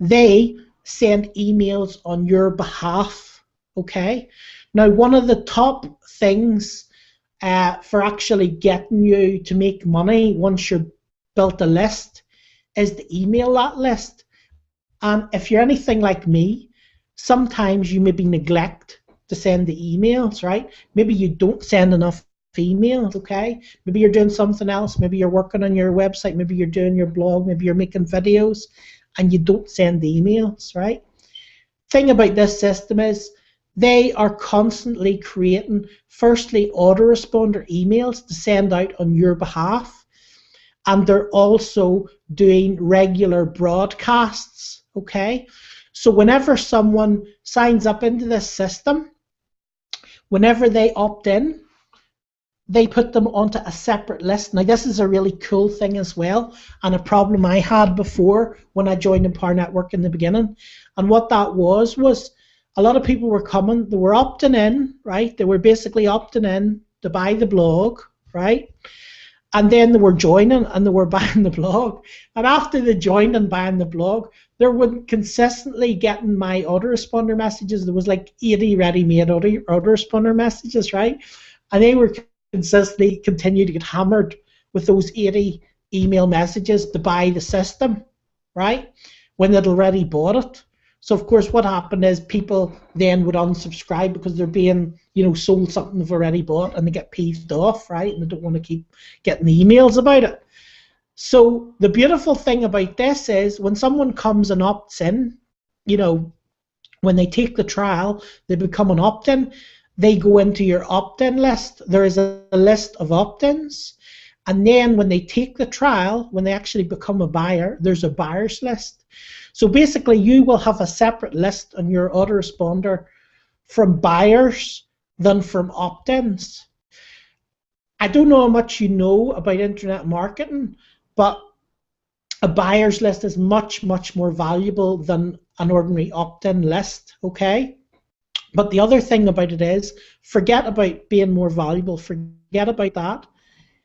they send emails on your behalf, okay? Now, one of the top things for actually getting you to make money once you've built a list is to email that list. And if you're anything like me, sometimes you maybe neglect to send the emails, right? Maybe you don't send enough emails, okay? Maybe you're doing something else. Maybe you're working on your website. Maybe you're doing your blog. Maybe you're making videos and you don't send the emails, right? Thing about this system is they are constantly creating, firstly, autoresponder emails to send out on your behalf, and they're also doing regular broadcasts, okay? So whenever someone signs up into this system, whenever they opt in, they put them onto a separate list. Now, this is a really cool thing as well, and a problem I had before when I joined Empower Network in the beginning. And what that was a lot of people were coming, they were opting in, right? They were basically opting in to buy the blog, right? And then they were joining and they were buying the blog. And after they joined and buying the blog, they were consistently getting my autoresponder messages. There was like 80 ready-made autoresponder messages, right? And they were consistently continuing to get hammered with those 80 email messages to buy the system, right? When they'd already bought it. So of course what happened is people then would unsubscribe because they're being, sold something they've already bought, and they get peeved off, right? And they don't want to keep getting the emails about it. So the beautiful thing about this is when someone comes and opts in, when they take the trial, they become an opt-in, they go into your opt-in list. There is a list of opt-ins. And then when they take the trial, when they actually become a buyer, there's a buyer's list. So basically, you will have a separate list on your autoresponder from buyers than from opt-ins. I don't know how much you know about internet marketing, but a buyer's list is much, much more valuable than an ordinary opt-in list, okay? But the other thing about it is, forget about being more valuable, forget about that.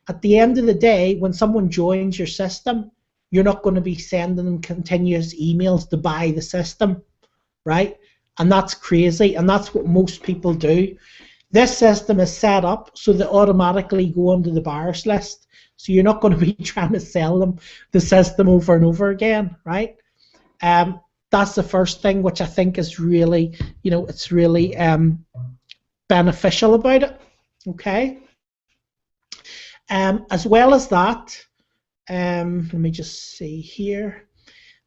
At the end of the day, when someone joins your system, you're not going to be sending them continuous emails to buy the system, right? And that's crazy, and that's what most people do. This system is set up so they automatically go onto the buyers list, so you're not going to be trying to sell them the system over and over again, right? That's the first thing, which I think is really, it's really beneficial about it, okay? As well as that, let me just see here.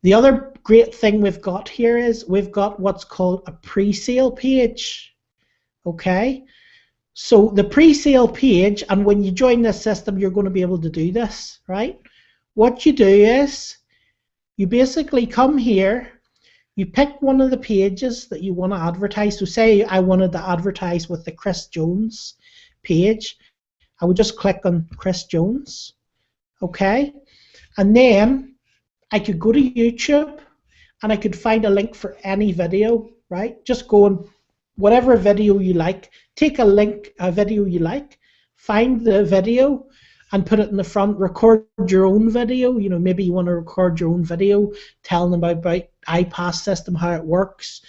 The other great thing we've got here is we've got what's called a pre-sale page, okay? So the pre-sale page, and when you join this system, you're going to be able to do this, right? What you do is you basically come here, you pick one of the pages that you want to advertise. So say I wanted to advertise with the Chris Jones page. I would just click on Chris Jones, okay? And then I could go to YouTube and I could find a link for any video, right? Just go and whatever video you like, take a video you like, find the video, and put it in the front. Record your own video. You know, maybe you want to record your own video, telling them about IPAS system, how it works,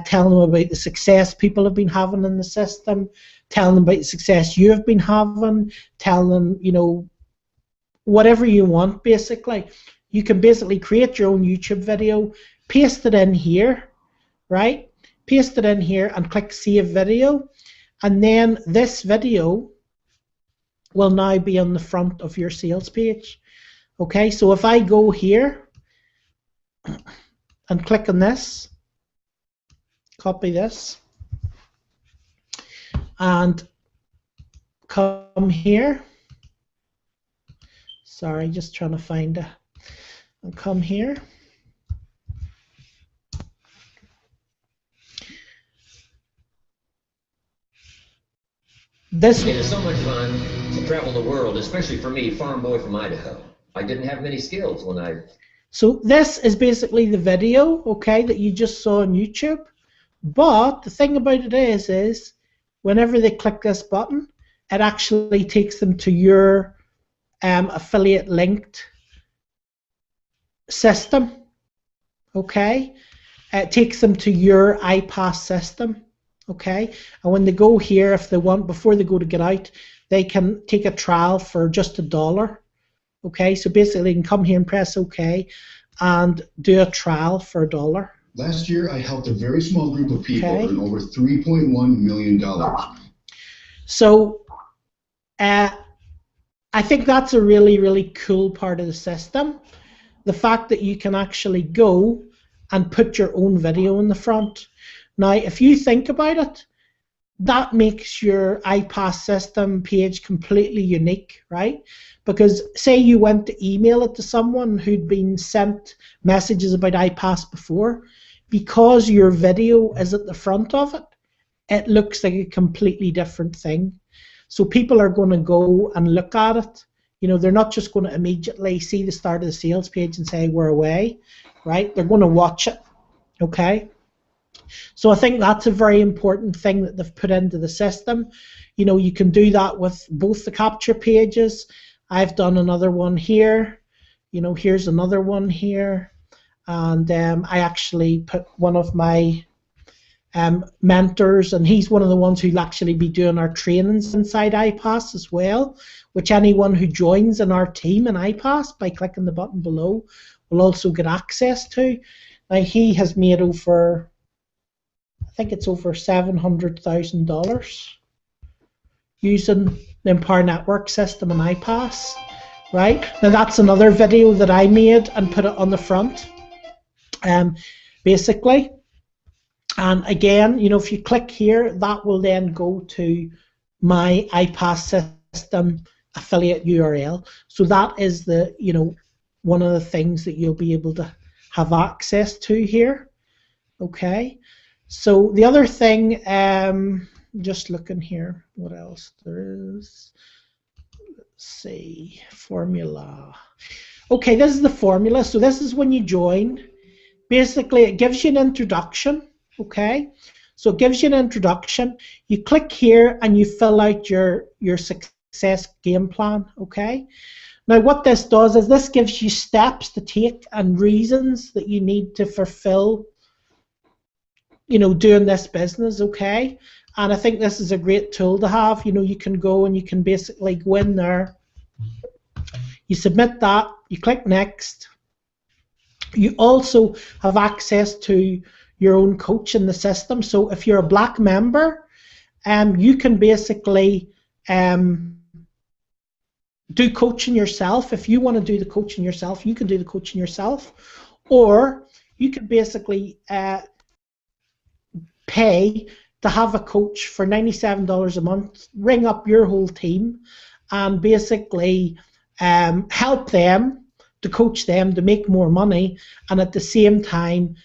telling them about the success people have been having in the system, telling them about the success you have been having, telling them, you know, whatever you want, basically. You can basically create your own YouTube video, paste it in here, right? Paste it in here and click Save Video. And then this video will now be on the front of your sales page. Okay, so if I go here and click on this, copy this, and come here. Sorry, just trying to find it. And come here. This It is so much fun to travel the world, especially for me, farm boy from Idaho. I didn't have many skills when I... So this is basically the video, okay, that you just saw on YouTube. But the thing about it is whenever they click this button, it actually takes them to your affiliate linked system, okay? It takes them to your IPAS system, okay? And when they go here, if they want, before they go to get out, they can take a trial for just $1, okay? So basically, they can come here and press OK and do a trial for $1. Last year, I helped a very small group of people earn over $3.1 million. So I think that's a really, really cool part of the system. The fact that you can actually go and put your own video in the front. Now, if you think about it, that makes your IPAS system page completely unique, right? Because say you went to email it to someone who'd been sent messages about IPAS before, because your video is at the front of it, it looks like a completely different thing. So people are going to go and look at it. You know, they're not just going to immediately see the start of the sales page and say, we're away, right? They're going to watch it, okay? So I think that's a very important thing that they've put into the system. You know, you can do that with both the capture pages. I've done another one here. You know, here's another one here. And I actually put one of my mentors, and he's one of the ones who'll actually be doing our trainings inside IPAS as well, which anyone who joins in our team in IPAS by clicking the button below will also get access to. Now he has made over, I think it's over $700,000 using the Empower Network system in IPAS, right? Now that's another video that I made and put it on the front, basically. And again, you know, if you click here, that will then go to my IPAS system affiliate URL. So that is the, you know, one of the things that you'll be able to have access to here. Okay. So the other thing, just looking here, what else there is. Let's see, formula. Okay, this is the formula. So this is when you join. Basically, it gives you an introduction. Okay, so it gives you an introduction. You click here and you fill out your success game plan. Okay, now what this does is this gives you steps to take and reasons that you need to fulfill, you know, doing this business. Okay, and I think this is a great tool to have. You know, you can go and you can basically go in there, you submit that, you click next. You also have access to your own coach in the system. So if you're a black member, you can basically do coaching yourself. If you want to do the coaching yourself, you can do the coaching yourself. Or you can basically pay to have a coach for $97 a month, ring up your whole team, and basically help them to coach them to make more money, and at the same time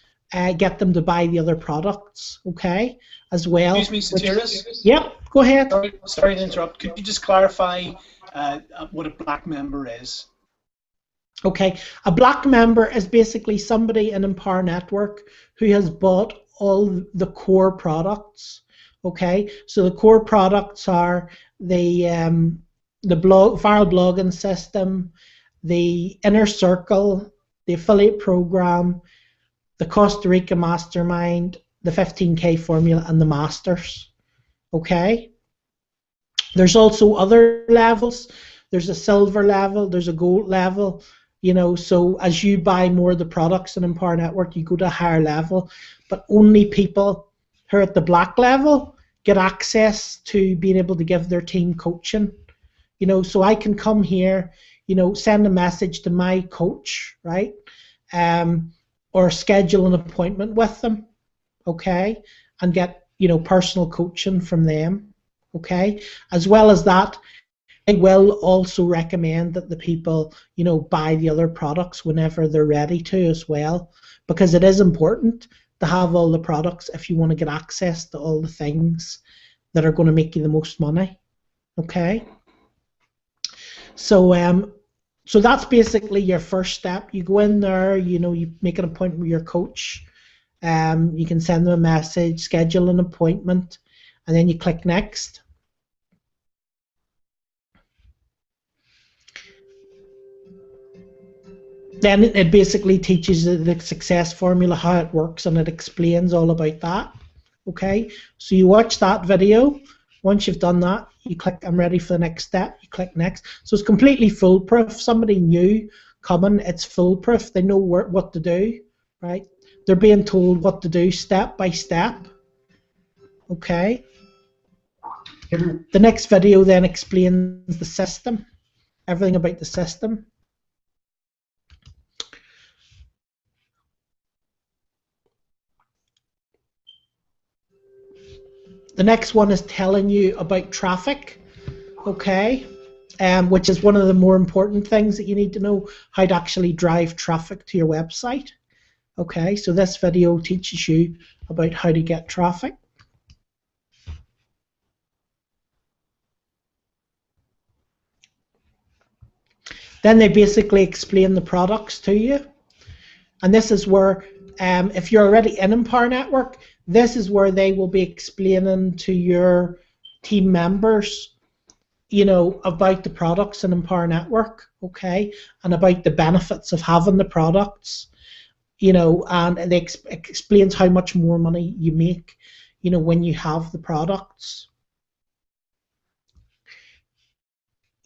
get them to buy the other products, okay, as well. Excuse me, Satiras? Yeah, go ahead. Sorry to interrupt. Could you just clarify what a black member is? Okay, a black member is basically somebody in Empower Network who has bought all the core products, okay? So the core products are the the viral blogging system, the inner circle, the affiliate program, the Costa Rica mastermind, the 15K formula, and the masters. Okay. There's also other levels. There's a silver level, there's a gold level, so as you buy more of the products in Empower Network, you go to a higher level, but only people who are at the black level get access to being able to give their team coaching. So I can come here, send a message to my coach, right? Or schedule an appointment with them, okay? And get, personal coaching from them, okay? As well as that, I will also recommend that the people, buy the other products whenever they're ready to as well, because it is important to have all the products if you want to get access to all the things that are going to make you the most money, okay? So so that's basically your first step. You go in there, you make an appointment with your coach. You can send them a message, schedule an appointment, and then you click next. Then it basically teaches the success formula, how it works, and it explains all about that. Okay, so you watch that video. Once you've done that, you click I'm ready for the next step, you click next. So it's completely foolproof. Somebody new coming, it's foolproof. They know what to do, right? They're being told what to do step by step. Okay. The next video then explains the system, everything about the system. The next one is telling you about traffic, okay, which is one of the more important things that you need to know, how to actually drive traffic to your website. Okay, so this video teaches you about how to get traffic. Then they basically explain the products to you. And this is where, if you're already in Empower Network, this is where they will be explaining to your team members, about the products in Empower Network, okay, and about the benefits of having the products, and it explains how much more money you make, when you have the products.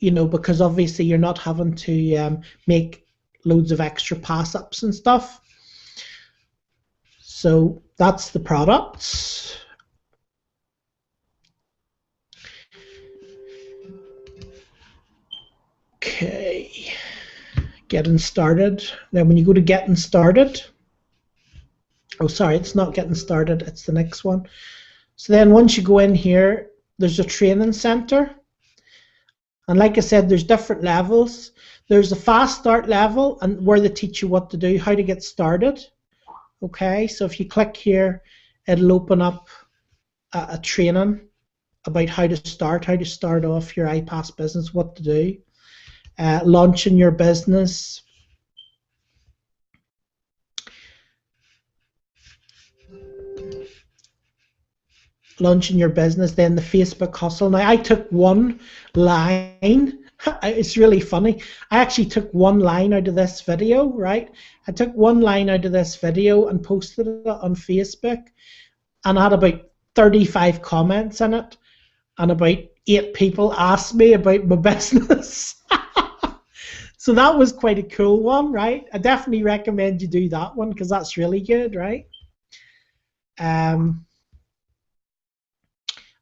Because obviously you're not having to make loads of extra pass-ups and stuff. So that's the products. Okay, getting started. Then when you go to getting started, oh sorry, it's not getting started, it's the next one. So then once you go in here, there's a training center. And like I said, there's different levels. There's a fast start level, and where they teach you what to do, how to get started. Okay, so if you click here, it'll open up a training about how to start off your IPAS business, what to do, launching your business, then the Facebook hustle. Now I took one line, it's really funny, I actually took one line out of this video, right? I took one line out of this video and posted it on Facebook, and I had about 35 comments in it, and about 8 people asked me about my business. So that was quite a cool one, right? I definitely recommend you do that one, because that's really good, right? And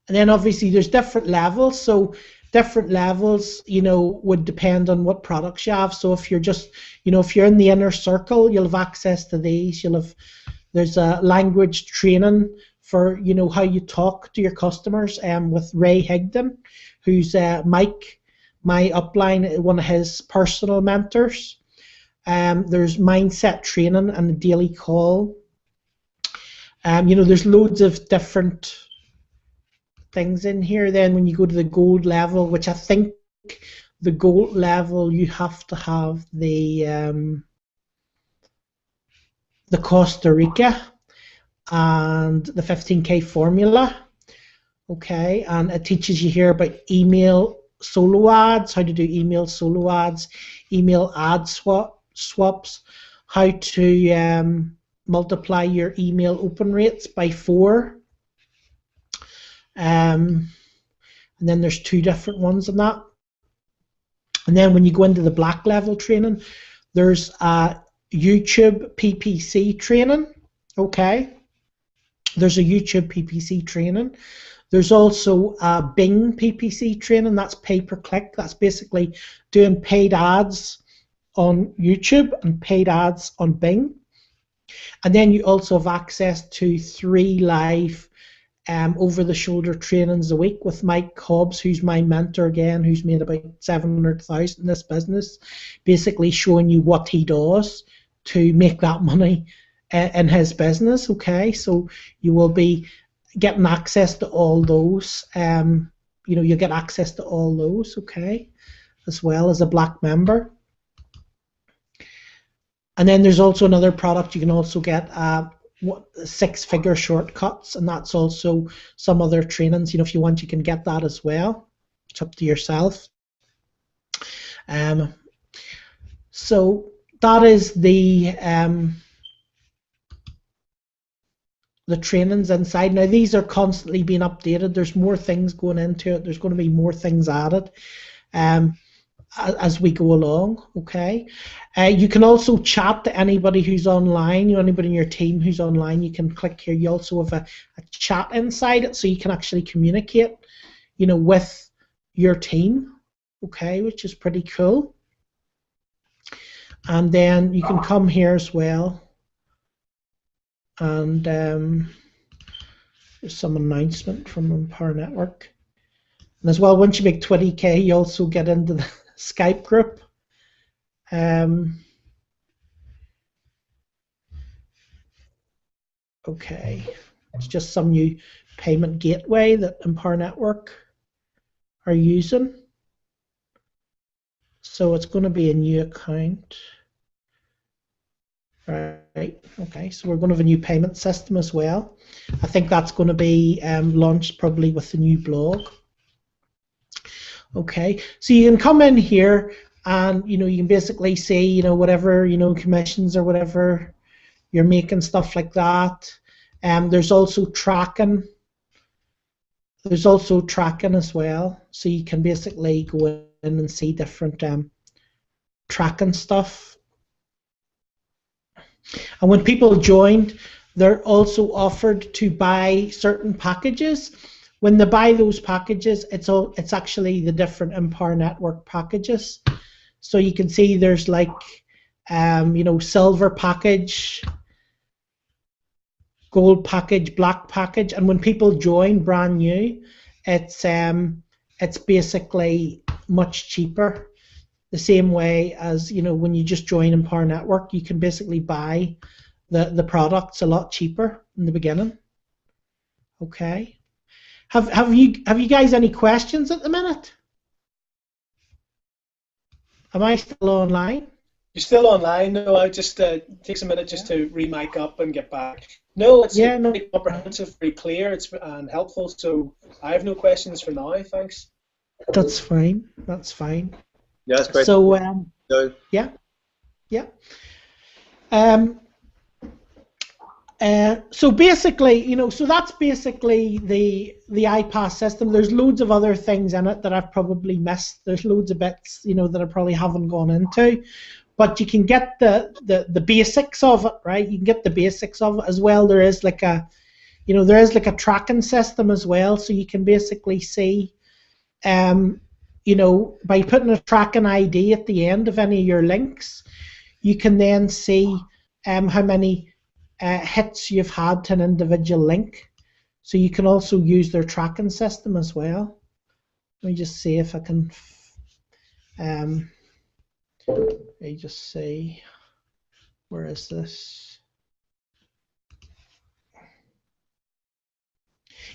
then obviously there's different levels, so different levels, would depend on what products you have. So if you're just, if you're in the inner circle, you'll have access to these. There's a language training for, how you talk to your customers, with Ray Higdon, who's Mike, my upline, one of his personal mentors. There's mindset training and a daily call. There's loads of different things in here. Then when you go to the gold level, which I think the gold level, you have to have the Costa Rica and the 15K formula, okay, and it teaches you here about email solo ads, how to do email solo ads, email ad swaps, how to multiply your email open rates by 4. And then there's 2 different ones in that. And then when you go into the black level training, there's a YouTube PPC training. Okay. There's a YouTube PPC training. There's also a Bing PPC training. That's pay per click. That's basically doing paid ads on YouTube and paid ads on Bing. And then you also have access to 3 live over-the-shoulder trainings a week with Mike Hobbs, who's my mentor again, who's made about 700,000 in this business, basically showing you what he does to make that money in his business. Okay, so you will be getting access to all those. You get access to all those. Okay, as well as a black member. And then there's also another product you can also get. 6-figure shortcuts, and that's also some other trainings. If you want, you can get that as well. It's up to yourself. So that is the trainings inside. Now these are constantly being updated. There's more things going into it. There's going to be more things added as we go along. Okay. You can also chat to anybody who's online. Anybody in your team who's online, you can click here. You also have a chat inside it, so you can actually communicate, with your team. Okay, which is pretty cool. And then you can come here as well. And there's some announcement from Empower Network. And as well, once you make 20K, you also get into the Skype group. Okay, it's just some new payment gateway that Empower Network are using. So it's going to be a new account. Right, okay, so we're going to have a new payment system as well. I think that's going to be launched probably with the new blog. Okay, so you can come in here and you can basically see whatever commissions or whatever you're making, stuff like that. There's also tracking. There's also tracking as well, so you can basically go in and see different tracking stuff. And when people joined, they're also offered to buy certain packages. When they buy those packages, it's actually the different Empower Network packages. So you can see there's like silver package, gold package, black package, and when people join brand new, it's basically much cheaper. The same way as when you just join Empower Network, you can basically buy the products a lot cheaper in the beginning. Okay. Have you guys any questions at the minute? Am I still online? You're still online? No, I just takes a minute just to re-mic up and get back. No, it's very comprehensive, very clear, and helpful. So I have no questions for now. Thanks. That's fine. That's fine. Yeah, that's great. So yeah. So basically, so that's basically the IPAS system. There's loads of other things in it that I've probably missed. There's loads of bits, that I probably haven't gone into, but you can get the basics of it, right? You can get the basics of it as well. There is like a tracking system as well, so you can basically see, by putting a tracking ID at the end of any of your links, you can then see how many hits you've had to an individual link. So you can also use their tracking system as well. Let me just see if I can. Let me just see. Where is this?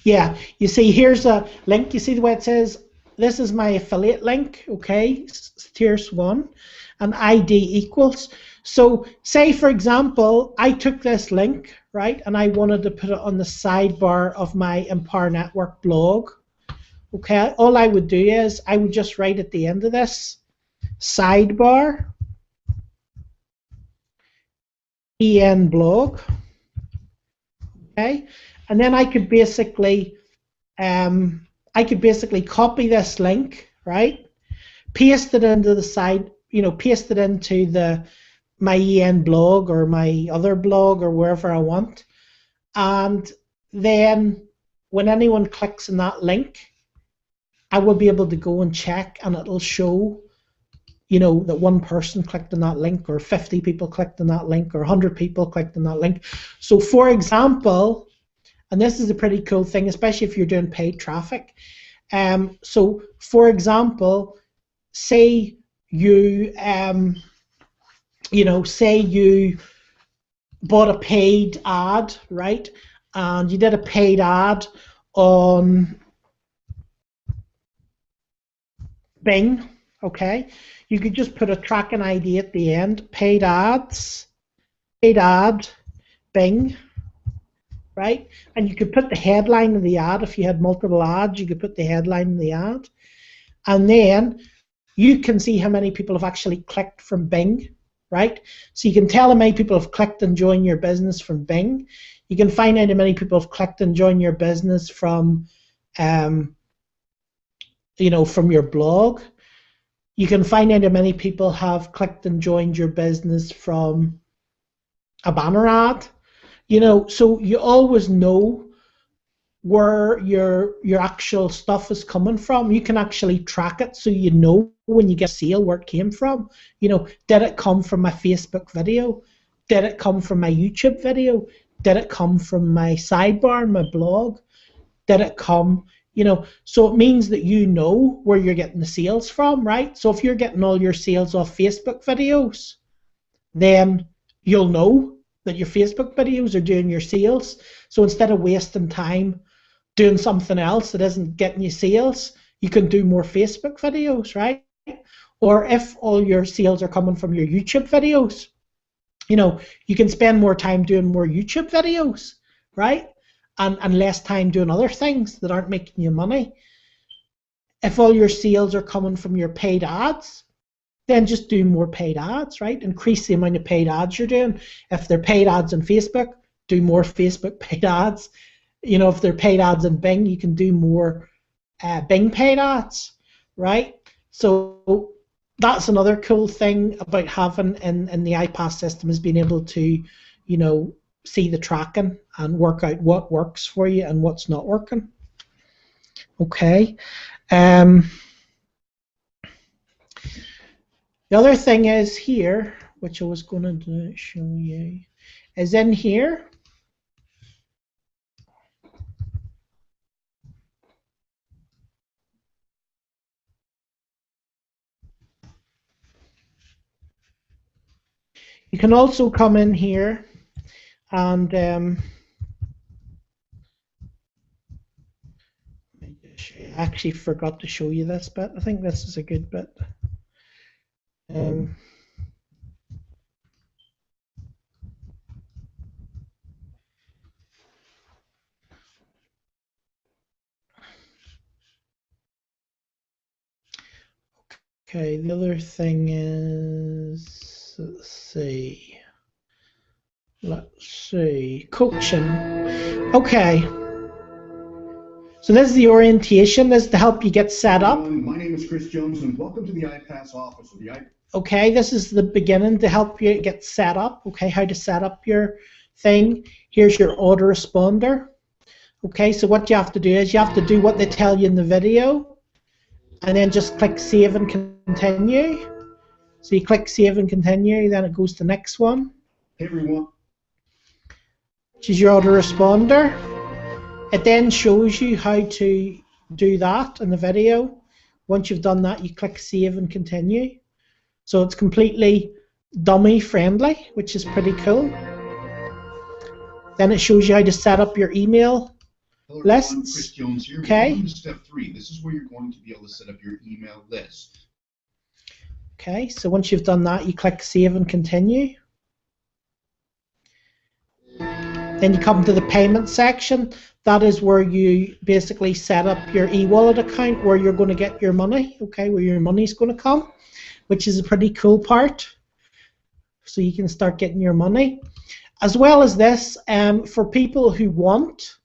Yeah, you see here's a link. You see the way it says, this is my affiliate link, okay, tiers 1, and ID equals. So say, for example, I took this link, right, and I wanted to put it on the sidebar of my Empower Network blog, Okay, all I would do is I would just write at the end of this sidebar en blog. Okay, and then I could basically copy this link, right? Paste it into the side, paste it into my EN blog or my other blog or wherever I want, and then when anyone clicks on that link, I will be able to go and check, and it'll show, that one person clicked on that link, or 50 people clicked on that link, or 100 people clicked on that link. So, for example, and this is a pretty cool thing, especially if you're doing paid traffic. So, for example, say you, say you bought a paid ad, right? And you did a paid ad on Bing, okay? You could just put a tracking ID at the end, paid ads, paid ad, Bing, right? And you could put the headline of the ad. If you had multiple ads, you could put the headline of the ad. And then you can see how many people have actually clicked from Bing, right? So you can tell how many people have clicked and joined your business from Bing. You can find out how many people have clicked and joined your business from, from your blog. You can find out how many people have clicked and joined your business from a banner ad. So you always know where your actual stuff is coming from. You can actually track it, so you know when you get a sale where it came from. Did it come from my Facebook video? Did it come from my YouTube video? Did it come from my sidebar, my blog? Did it come, so it means that you know where you're getting the sales from, right? So if you're getting all your sales off Facebook videos, then you'll know that your Facebook videos are doing your sales. So instead of wasting time doing something else that isn't getting you sales, you can do more Facebook videos, right? Or if all your sales are coming from your YouTube videos, you can spend more time doing more YouTube videos, right? And less time doing other things that aren't making you money. If all your sales are coming from your paid ads, then just do more paid ads, right? Increase the amount of paid ads you're doing. If they're paid ads on Facebook, do more Facebook paid ads. If they're paid ads in Bing, you can do more Bing paid ads, right? So that's another cool thing about having in the IPAS system, is being able to, see the tracking and work out what works for you and what's not working. Okay. The other thing is here, which I was going to show you, is in here. You can also come in here and I actually forgot to show you this bit. I think this is a good bit. Okay, the other thing is, let's see, coaching. Okay. So this is the orientation. This is to help you get set up. My name is Chris Jones, and welcome to the IPAS office of the IPAS. Okay, this is the beginning to help you get set up. Okay, how to set up your thing. Here's your autoresponder. Okay, so what you have to do is you have to do what they tell you in the video, and then just click save and continue. So you click save and continue, then it goes to the next one. Hey everyone. Which is your autoresponder. It then shows you how to do that in the video. Once you've done that, you click save and continue. So it's completely dummy friendly, which is pretty cool. Then it shows you how to set up your email lists. I'm Chris Jones here. Okay. Welcome to step 3. This is where you're going to be able to set up your email list. Okay, so once you've done that, you click save and continue. Then you come to the payment section. That is where you basically set up your e-wallet account where you're going to get your money, okay, where your money's going to come, which is a pretty cool part. So you can start getting your money. As well as this, for people who want,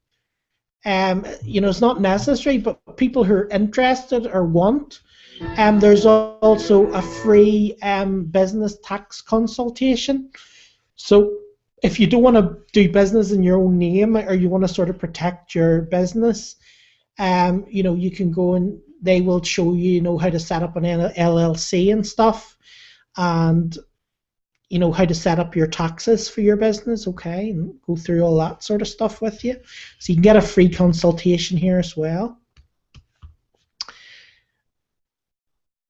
it's not necessary, but people who are interested or want, there's also a free business tax consultation. So if you don't want to do business in your own name, or you want to sort of protect your business, you can go and they will show you, how to set up an LLC and stuff, and how to set up your taxes for your business, okay, and go through all that sort of stuff with you. So you can get a free consultation here as well.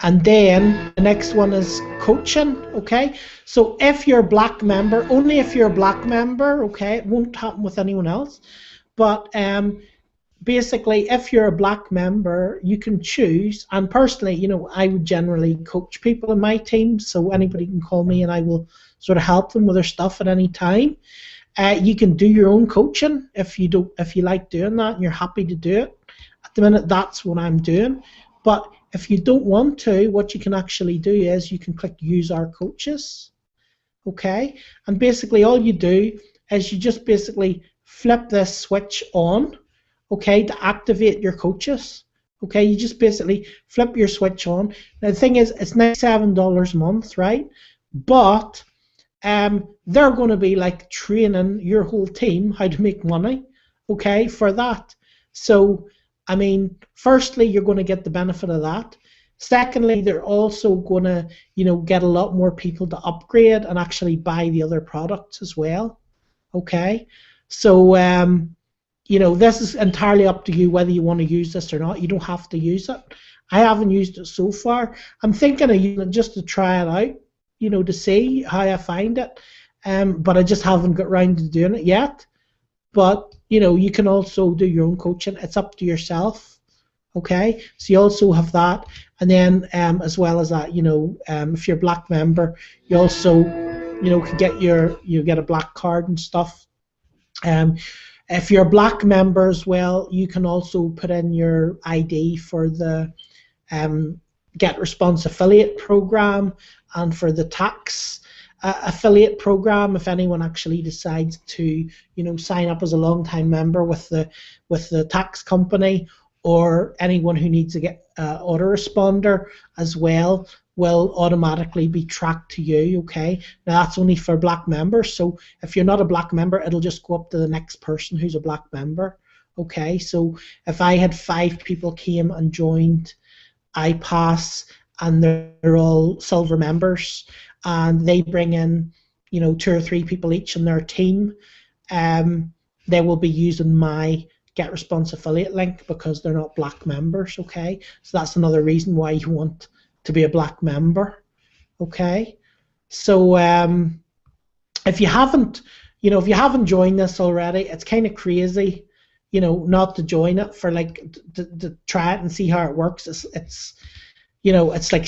And then the next one is coaching, okay? So if you're a black member, only if you're a black member, okay, it won't happen with anyone else, but basically if you're a black member, you can choose, and personally, I would generally coach people in my team, so anybody can call me and I will sort of help them with their stuff at any time. You can do your own coaching if you like doing that and you're happy to do it. At the minute, that's what I'm doing. But if you don't want to, what you can actually do is you can click Use Our Coaches, okay? And basically all you do is you just basically flip this switch on, okay, to activate your coaches, okay? You just basically flip your switch on. Now the thing is, it's $97 a month, right? But they're going to be like training your whole team how to make money, okay, for that. So I mean, firstly, you're going to get the benefit of that. Secondly, they're also going to, get a lot more people to upgrade and actually buy the other products as well. Okay, so this is entirely up to you whether you want to use this or not. You don't have to use it. I haven't used it so far. I'm thinking of using it just to try it out, to see how I find it. But I just haven't got around to doing it yet. But you can also do your own coaching. It's up to yourself, okay? So you also have that, and then as well as that, if you're a black member, you also, can get you get a black card and stuff. If you're a black member as well, you can also put in your ID for the Get Response affiliate program and for the tax affiliate program if anyone actually decides to sign up as a long-time member with the tax company, or anyone who needs to get autoresponder as well will automatically be tracked to you, okay? Now that's only for black members, so if you're not a black member, it'll just go up to the next person who's a black member, okay? So if I had 5 people came and joined IPAS and they're all silver members, and they bring in 2 or 3 people each in their team, they will be using my Get Response affiliate link because they're not black members, okay? So that's another reason why you want to be a black member, okay? So if you haven't joined this already, it's kind of crazy, not to join it for to try it and see how it works. It's it's like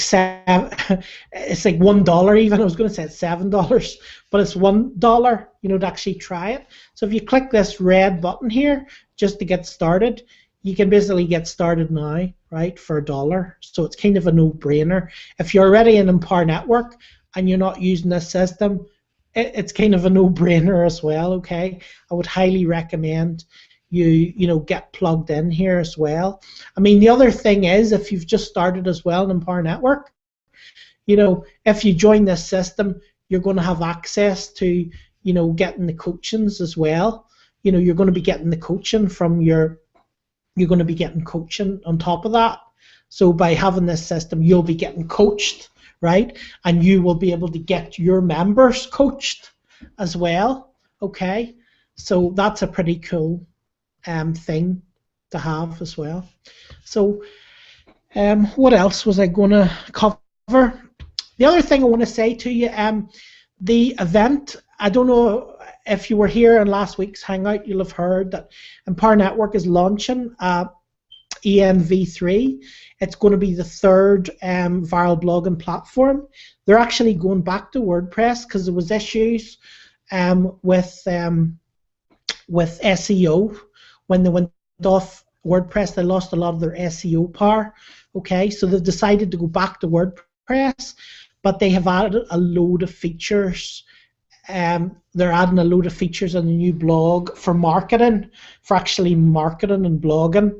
$1 even. I was going to say it's $7, but it's $1, to actually try it. So if you click this red button here, just to get started, you can basically get started now, right, for $1. So it's kind of a no-brainer. If you're already in Empower Network and you're not using this system, it's kind of a no-brainer as well, okay? I would highly recommend you get plugged in here as well. I mean, the other thing is, if you've just started as well in Empower Network, if you join this system, you're going to have access to getting the coachings as well. You're going to be getting the coaching you're going to be getting coaching on top of that. So by having this system, you'll be getting coached, right? And you will be able to get your members coached as well, okay? So that's a pretty cool thing to have as well. So what else was I going to cover? The other thing I want to say to you, the event, I don't know if you were here in last week's Hangout, you'll have heard that Empower Network is launching ENV3. It's going to be the 3rd viral blogging platform. They're actually going back to WordPress because there was issues with with SEO. When they went off WordPress, they lost a lot of their SEO power. Okay, so they've decided to go back to WordPress, but they have added a load of features. They're adding a load of features on the new blog for marketing, for actually marketing and blogging,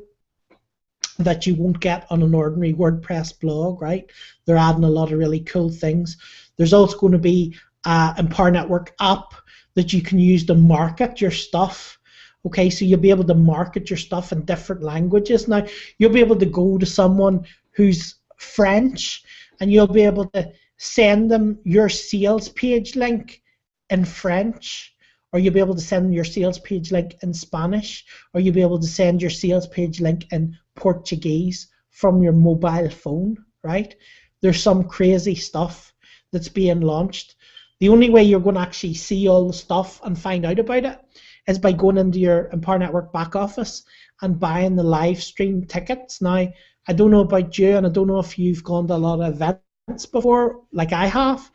that you won't get on an ordinary WordPress blog, right? They're adding a lot of really cool things. There's also going to be an Empower Network app that you can use to market your stuff. Okay, so you'll be able to market your stuff in different languages. Now, you'll be able to go to someone who's French, and you'll be able to send them your sales page link in French, or you'll be able to send your sales page link in Spanish, or you'll be able to send your sales page link in Portuguese from your mobile phone, right? There's some crazy stuff that's being launched. The only way you're going to actually see all the stuff and find out about it is by going into your Empower Network back office and buying the live stream tickets. Now, I don't know about you, and I don't know if you've gone to a lot of events before, like I have,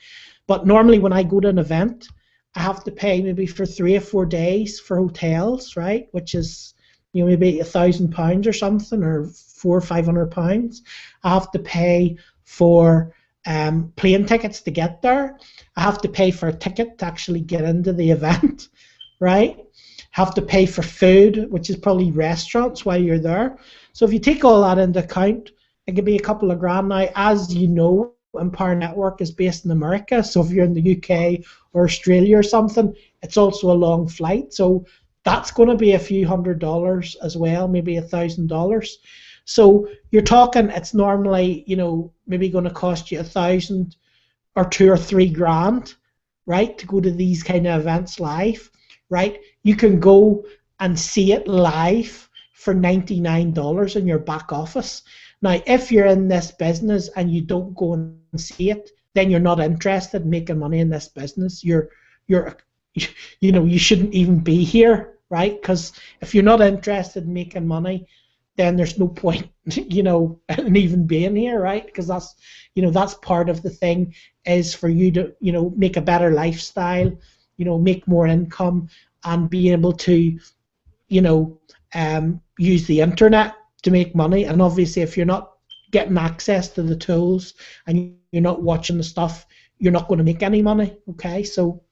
but normally when I go to an event, I have to pay maybe for 3 or 4 days for hotels, right? Which is, maybe £1,000 or something, or £400 or £500. I have to pay for plane tickets to get there. I have to pay for a ticket to actually get into the event, right? Have to pay for food, which is probably restaurants while you're there. So if you take all that into account, it could be a couple of grand. Now, as you know, Empower Network is based in America, so if you're in the UK or Australia or something, it's also a long flight. So that's going to be a few $100s as well, maybe $1,000. So you're talking, it's normally, maybe going to cost you 1,000 or 2 or 3 grand, right, to go to these kind of events live, right? You can go and see it live for $99 in your back office. Now, if you're in this business and you don't go and see it, then you're not interested in making money in this business. You shouldn't even be here, right? Because if you're not interested in making money, then there's no point, in even being here, right? Because that's part of the thing, is for you to, make a better lifestyle, make more income, and be able to, use the internet to make money. And obviously, if you're not getting access to the tools and you're not watching the stuff, you're not going to make any money. Okay, so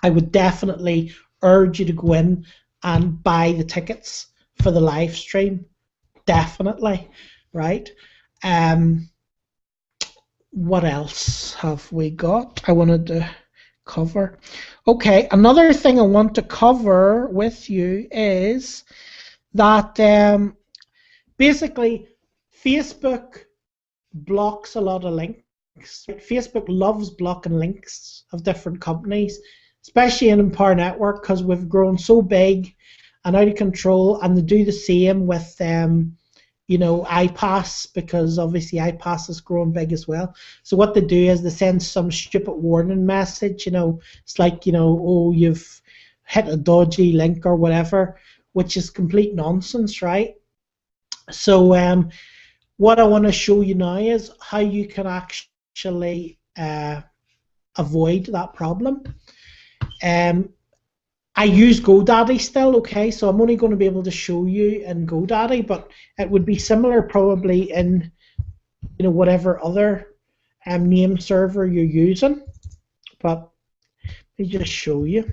I would definitely urge you to go in and buy the tickets for the live stream. Definitely, right? What else have we got? I wanted to cover. Okay, another thing I want to cover with you is that basically Facebook blocks a lot of links. Facebook loves blocking links of different companies, especially in Empower Network, because we've grown so big and out of control, and they do the same with IPAS, because obviously IPAS is growing big as well. So what they do is they send some stupid warning message, it's like, oh, you've hit a dodgy link or whatever, which is complete nonsense, right? So what I want to show you now is how you can actually avoid that problem. I use GoDaddy still, okay, so I'm only going to be able to show you in GoDaddy, but it would be similar probably in whatever other name server you're using. But let me just show you.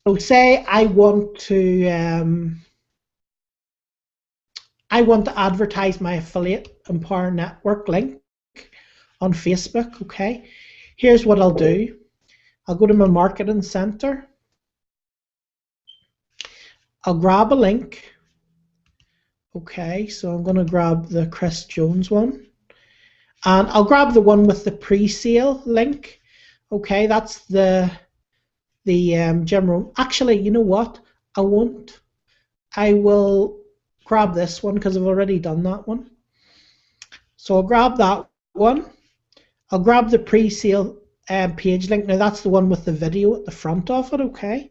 So say I want to advertise my affiliate Empower Network link on Facebook, okay. Here's what I'll do. I'll go to my marketing center. I'll grab a link. Okay, so I'm going to grab the Chris Jones one. And I'll grab the one with the pre-sale link. Okay, that's the general. Actually, you know what? I won't. I will grab this one because I've already done that one. So I'll grab that one. I'll grab the pre-sale page link. Now that's the one with the video at the front of it, okay?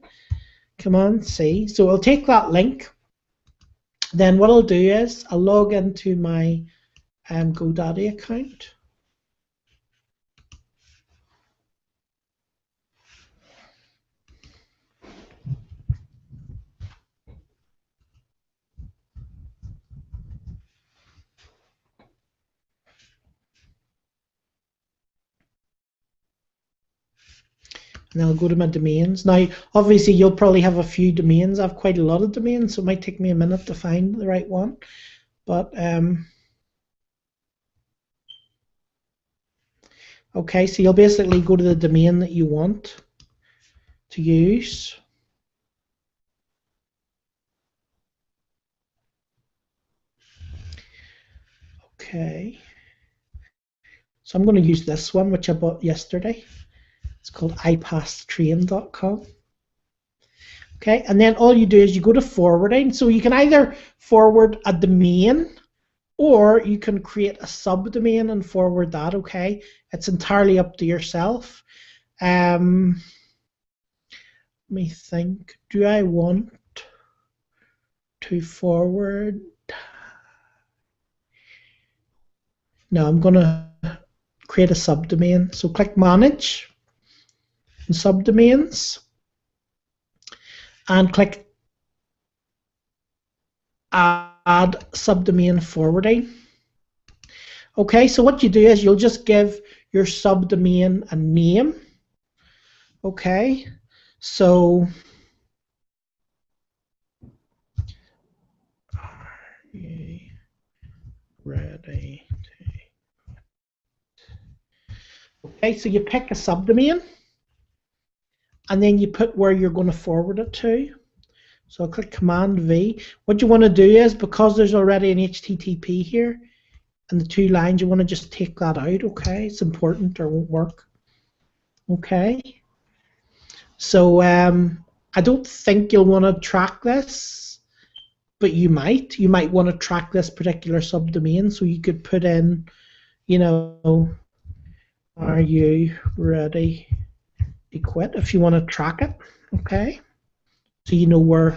Come on, see. So I'll take that link. Then what I'll do is I'll log into my GoDaddy account. And I'll go to my domains. Now, obviously, you'll probably have a few domains. I have quite a lot of domains, so it might take me a minute to find the right one. But okay, so you'll basically go to the domain that you want to use. Okay. So I'm going to use this one, which I bought yesterday. It's called IPAStrain.com. Okay, and then all you do is you go to forwarding. So you can either forward a domain or you can create a subdomain and forward that, okay? It's entirely up to yourself. Let me think. Do I want to forward? No, I'm going to create a subdomain. So click Manage and Subdomains and click Add Subdomain Forwarding. Okay, so what you do is you'll just give your subdomain a name. Okay, so ready. Okay, so you pick a subdomain and then you put where you're going to forward it to. So I'll click Command V. What you want to do is, because there's already an HTTP here and the two lines, you want to just take that out, okay? It's important or it won't work. Okay. So I don't think you'll want to track this, but you might. You might want to track this particular subdomain, so you could put in, you know, are you ready to quit if you want to track it, okay? So you know where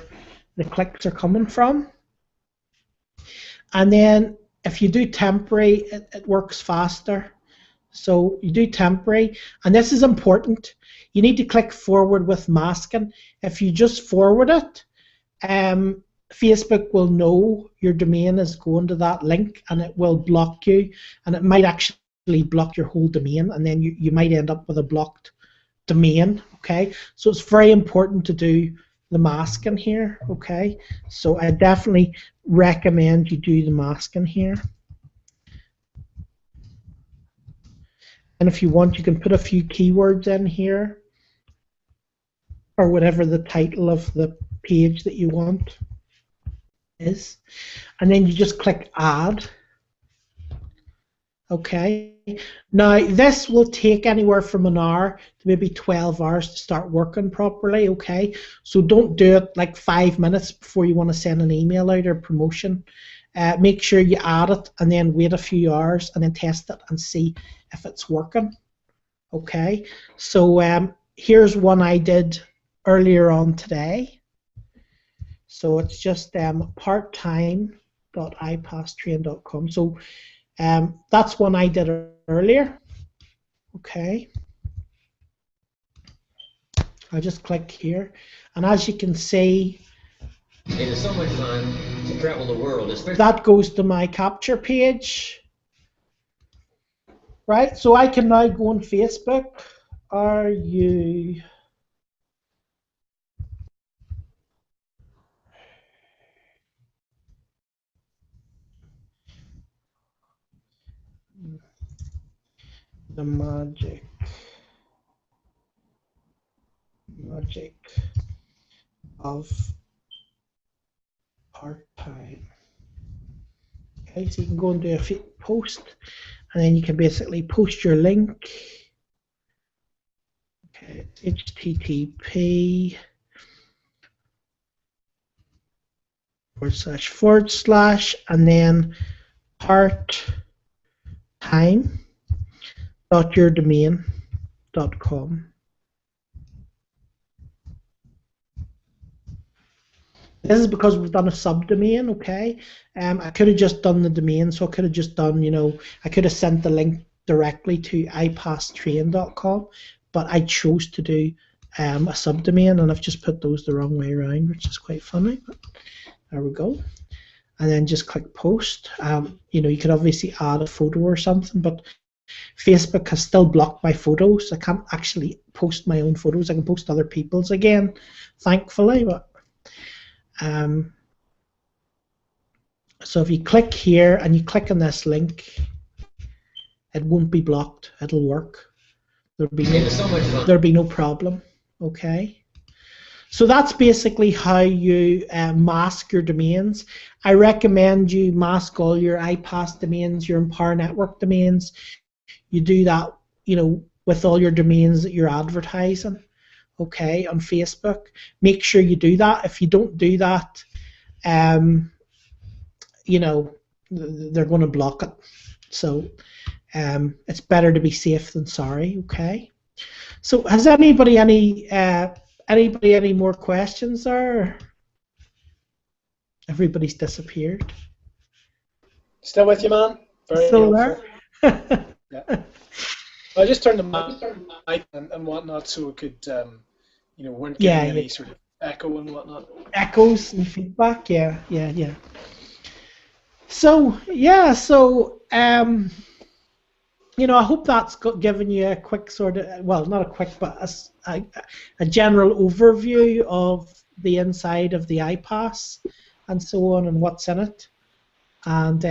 the clicks are coming from. And then if you do temporary, it works faster. So you do temporary, and this is important. You need to click forward with masking. If you just forward it, Facebook will know your domain is going to that link, and it will block you, and it might actually block your whole domain, and then you might end up with a blocked domain. Okay, so it's very important to do the masking here. Okay, so I definitely recommend you do the masking here. And if you want, you can put a few keywords in here, or whatever the title of the page that you want is. And then you just click Add. Okay. Now, this will take anywhere from an hour to maybe 12 hours to start working properly, okay? So don't do it like 5 minutes before you want to send an email out or promotion. Make sure you add it and then wait a few hours and then test it and see if it's working. Okay, so here's one I did earlier on today. So it's just parttime.ipastrain.com. So that's one I did earlier. Okay, I'll just click here, and as you can see, it is so much fun to travel the world, especially. That goes to my capture page. Right, so I can now go on Facebook. Are you the magic of part-time? Okay, so you can go and do a post, and then you can basically post your link. Okay, http:// and then parttime.yourdomain.com. This is because we've done a subdomain, okay? I could have just done the domain, so I could have just done, I could have sent the link directly to iPastrain.com, but I chose to do a subdomain, and I've just put those the wrong way around, which is quite funny. But there we go. And then just click post. You could obviously add a photo or something, but Facebook has still blocked my photos. I can't actually post my own photos. I can post other people's again, thankfully. But so if you click here and you click on this link, it won't be blocked. It'll work. There'll be no problem. Okay. So that's basically how you mask your domains. I recommend you mask all your IPAS domains, your Empower Network domains. You do that, with all your domains that you're advertising, okay, on Facebook. Make sure you do that. If you don't do that, they're going to block it. So it's better to be safe than sorry, okay? So has anybody any more questions there? Everybody's disappeared. Still with you, man? Very Still helpful. there? Yeah. I just turned the mic and whatnot so it could, weren't getting any sort of echo and whatnot. Echoes and feedback, yeah. So, I hope that's given you a quick sort of, well, not a quick, but a general overview of the inside of the IPAS and so on and what's in it. And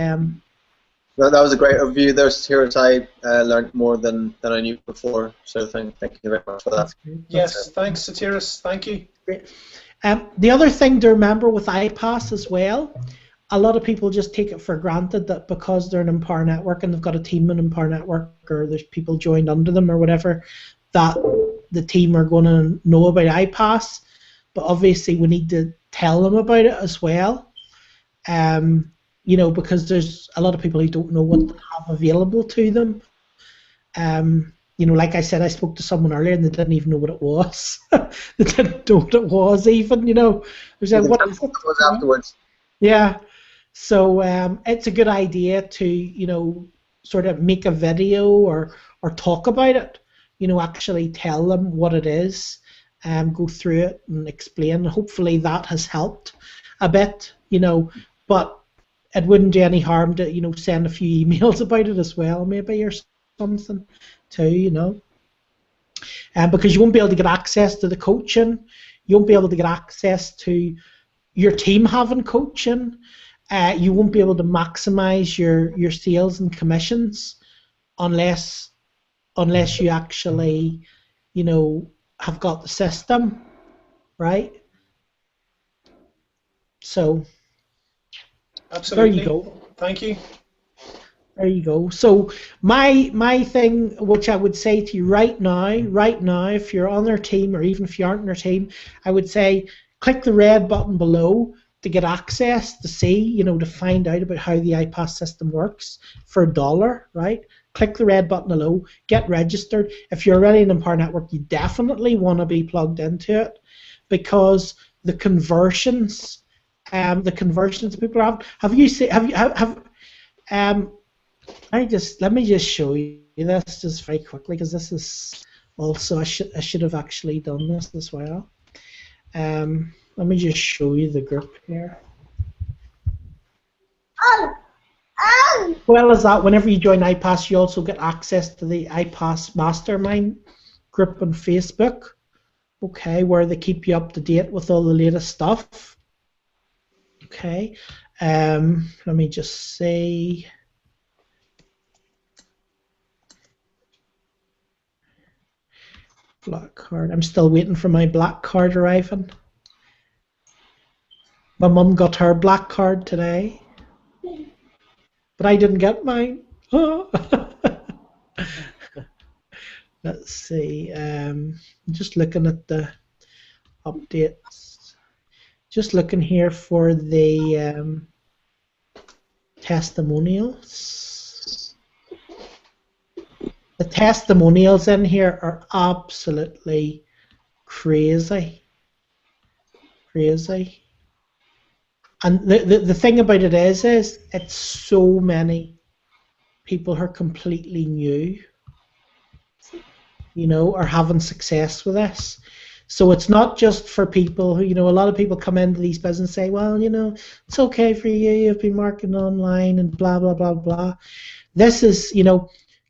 that was a great overview there, Satiris. I learned more than I knew before, so thank you very much for that. Yes, thanks, Satiris. Thank you. Great. The other thing to remember with IPAS as well, a lot of people just take it for granted that because they're an Empower Network and they've got a team in Empower Network or there's people joined under them or whatever, that the team are going to know about IPAS. But obviously we need to tell them about it as well, because there's a lot of people who don't know what they have available to them. Like I said, I spoke to someone earlier and they didn't even know what it was. They didn't know what it was even, There's what is it? Afterwards. Yeah. So it's a good idea to, sort of make a video or talk about it, actually tell them what it is, go through it and explain. Hopefully that has helped a bit, but it wouldn't do any harm to, send a few emails about it as well, maybe, or something too, because you won't be able to get access to the coaching. You won't be able to get access to your team having coaching. You won't be able to maximize your sales and commissions unless you actually, have got the system, right? So absolutely. There you go. Thank you. There you go. So my thing, which I would say to you right now, if you're on their team or even if you aren't on their team, I would say click the red button below to get access to see, to find out about how the IPAS system works for $1, right? Click the red button below, get registered. If you're already in Empower Network, you definitely want to be plugged into it because the conversions people have you seen, let me just show you this just very quickly because this is also I should have actually done this as well. Let me just show you the group here. Well as that, whenever you join IPAS, you also get access to the IPAS Mastermind group on Facebook, okay, where they keep you up to date with all the latest stuff. Okay, let me just say. Black card. I'm still waiting for my black card arriving. My mum got her black card today, but I didn't get mine. Let's see. I'm just looking at the updates. Just looking here for the testimonials. The testimonials in here are absolutely crazy. Crazy. And the thing about it is it's so many people who are completely new, are having success with this. So it's not just for people who, a lot of people come into these businesses and say, well, it's okay for you, you've been marketing online and blah, blah, blah, blah. This is,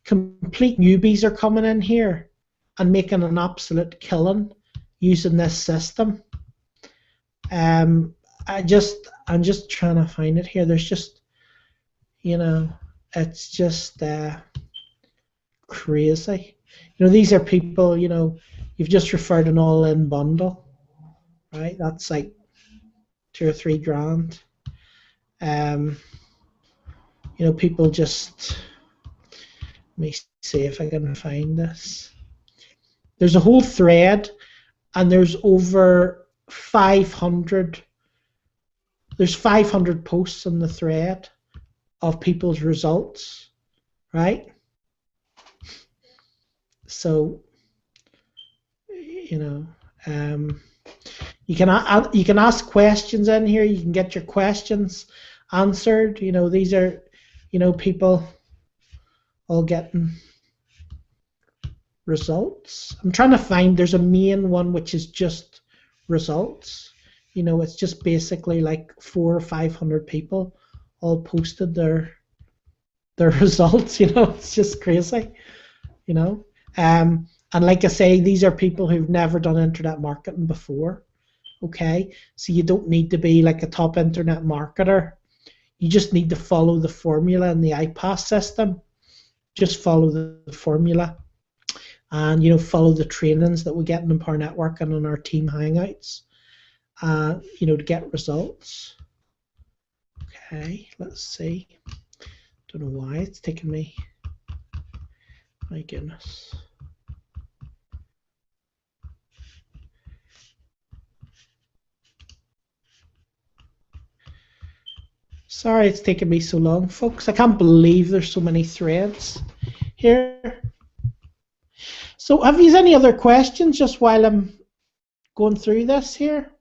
complete newbies are coming in here and making an absolute killing using this system. I'm just trying to find it here. There's just, it's just crazy. These are people, you've just referred an all-in bundle, right? That's like 2 or 3 grand. People just, let me see if I can find this. There's a whole thread, and there's over 500. There's 500 posts in the thread of people's results, right? So, you can ask questions in here. You can get your questions answered. These are, people all getting results. I'm trying to find. There's a main one which is just results. It's just basically like 400 or 500 people all posted their results. It's just crazy. And like I say, these are people who've never done internet marketing before. Okay, so you don't need to be like a top internet marketer. You just need to follow the formula in the IPAS system. Just follow the formula, and follow the trainings that we get in Empower Network and in our team hangouts. To get results. Okay, let's see. Don't know why it's taking me. My goodness. Sorry it's taking me so long, folks. I can't believe there's so many threads here. So have you any other questions just while I'm going through this here?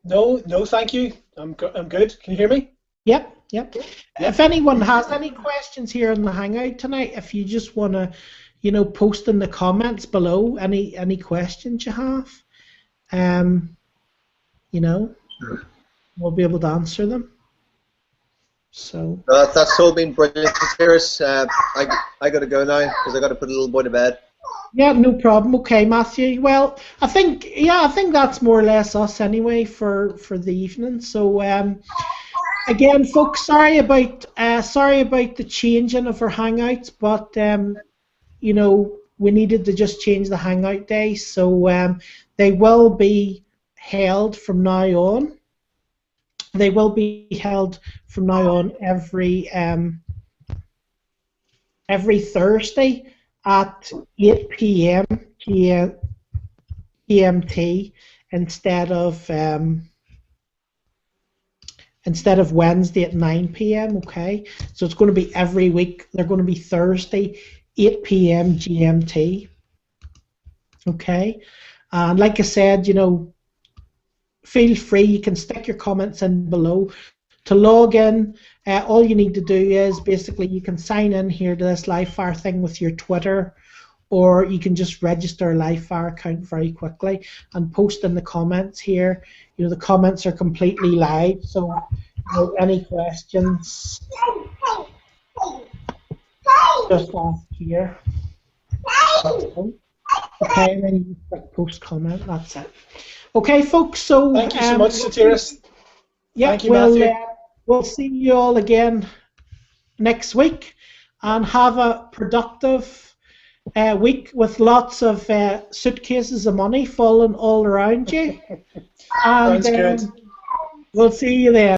No, thank you. I'm good. Can you hear me? Yep. If anyone has any questions here in the Hangout tonight, if you just want to, post in the comments below any questions you have, we'll be able to answer them. So that's all been brilliant, Terrace. I got to go now because I got to put a little boy to bed. Yeah, no problem. Okay, Matthew. Well, I think that's more or less us anyway for the evening. So again, folks, sorry about the changing of our hangouts, but we needed to just change the hangout days, so they will be held from now on. They will be held from now on every Thursday at 8 p.m. GMT instead of Wednesday at 9 p.m. Okay, so it's going to be every week. They're going to be Thursday, 8 p.m. GMT. Okay, and like I said, feel free. You can stick your comments in below. To log in, all you need to do is basically you can sign in here to this LiveFire thing with your Twitter, or you can just register a LiveFire account very quickly and post in the comments here. The comments are completely live, so any questions, just ask here. Okay, and then you just click post comment. That's it. Okay, folks. So thank you so much, Satiris. Yeah, thank you, Matthew. We'll see you all again next week, and have a productive week with lots of suitcases of money falling all around you. And sounds good. We'll see you then.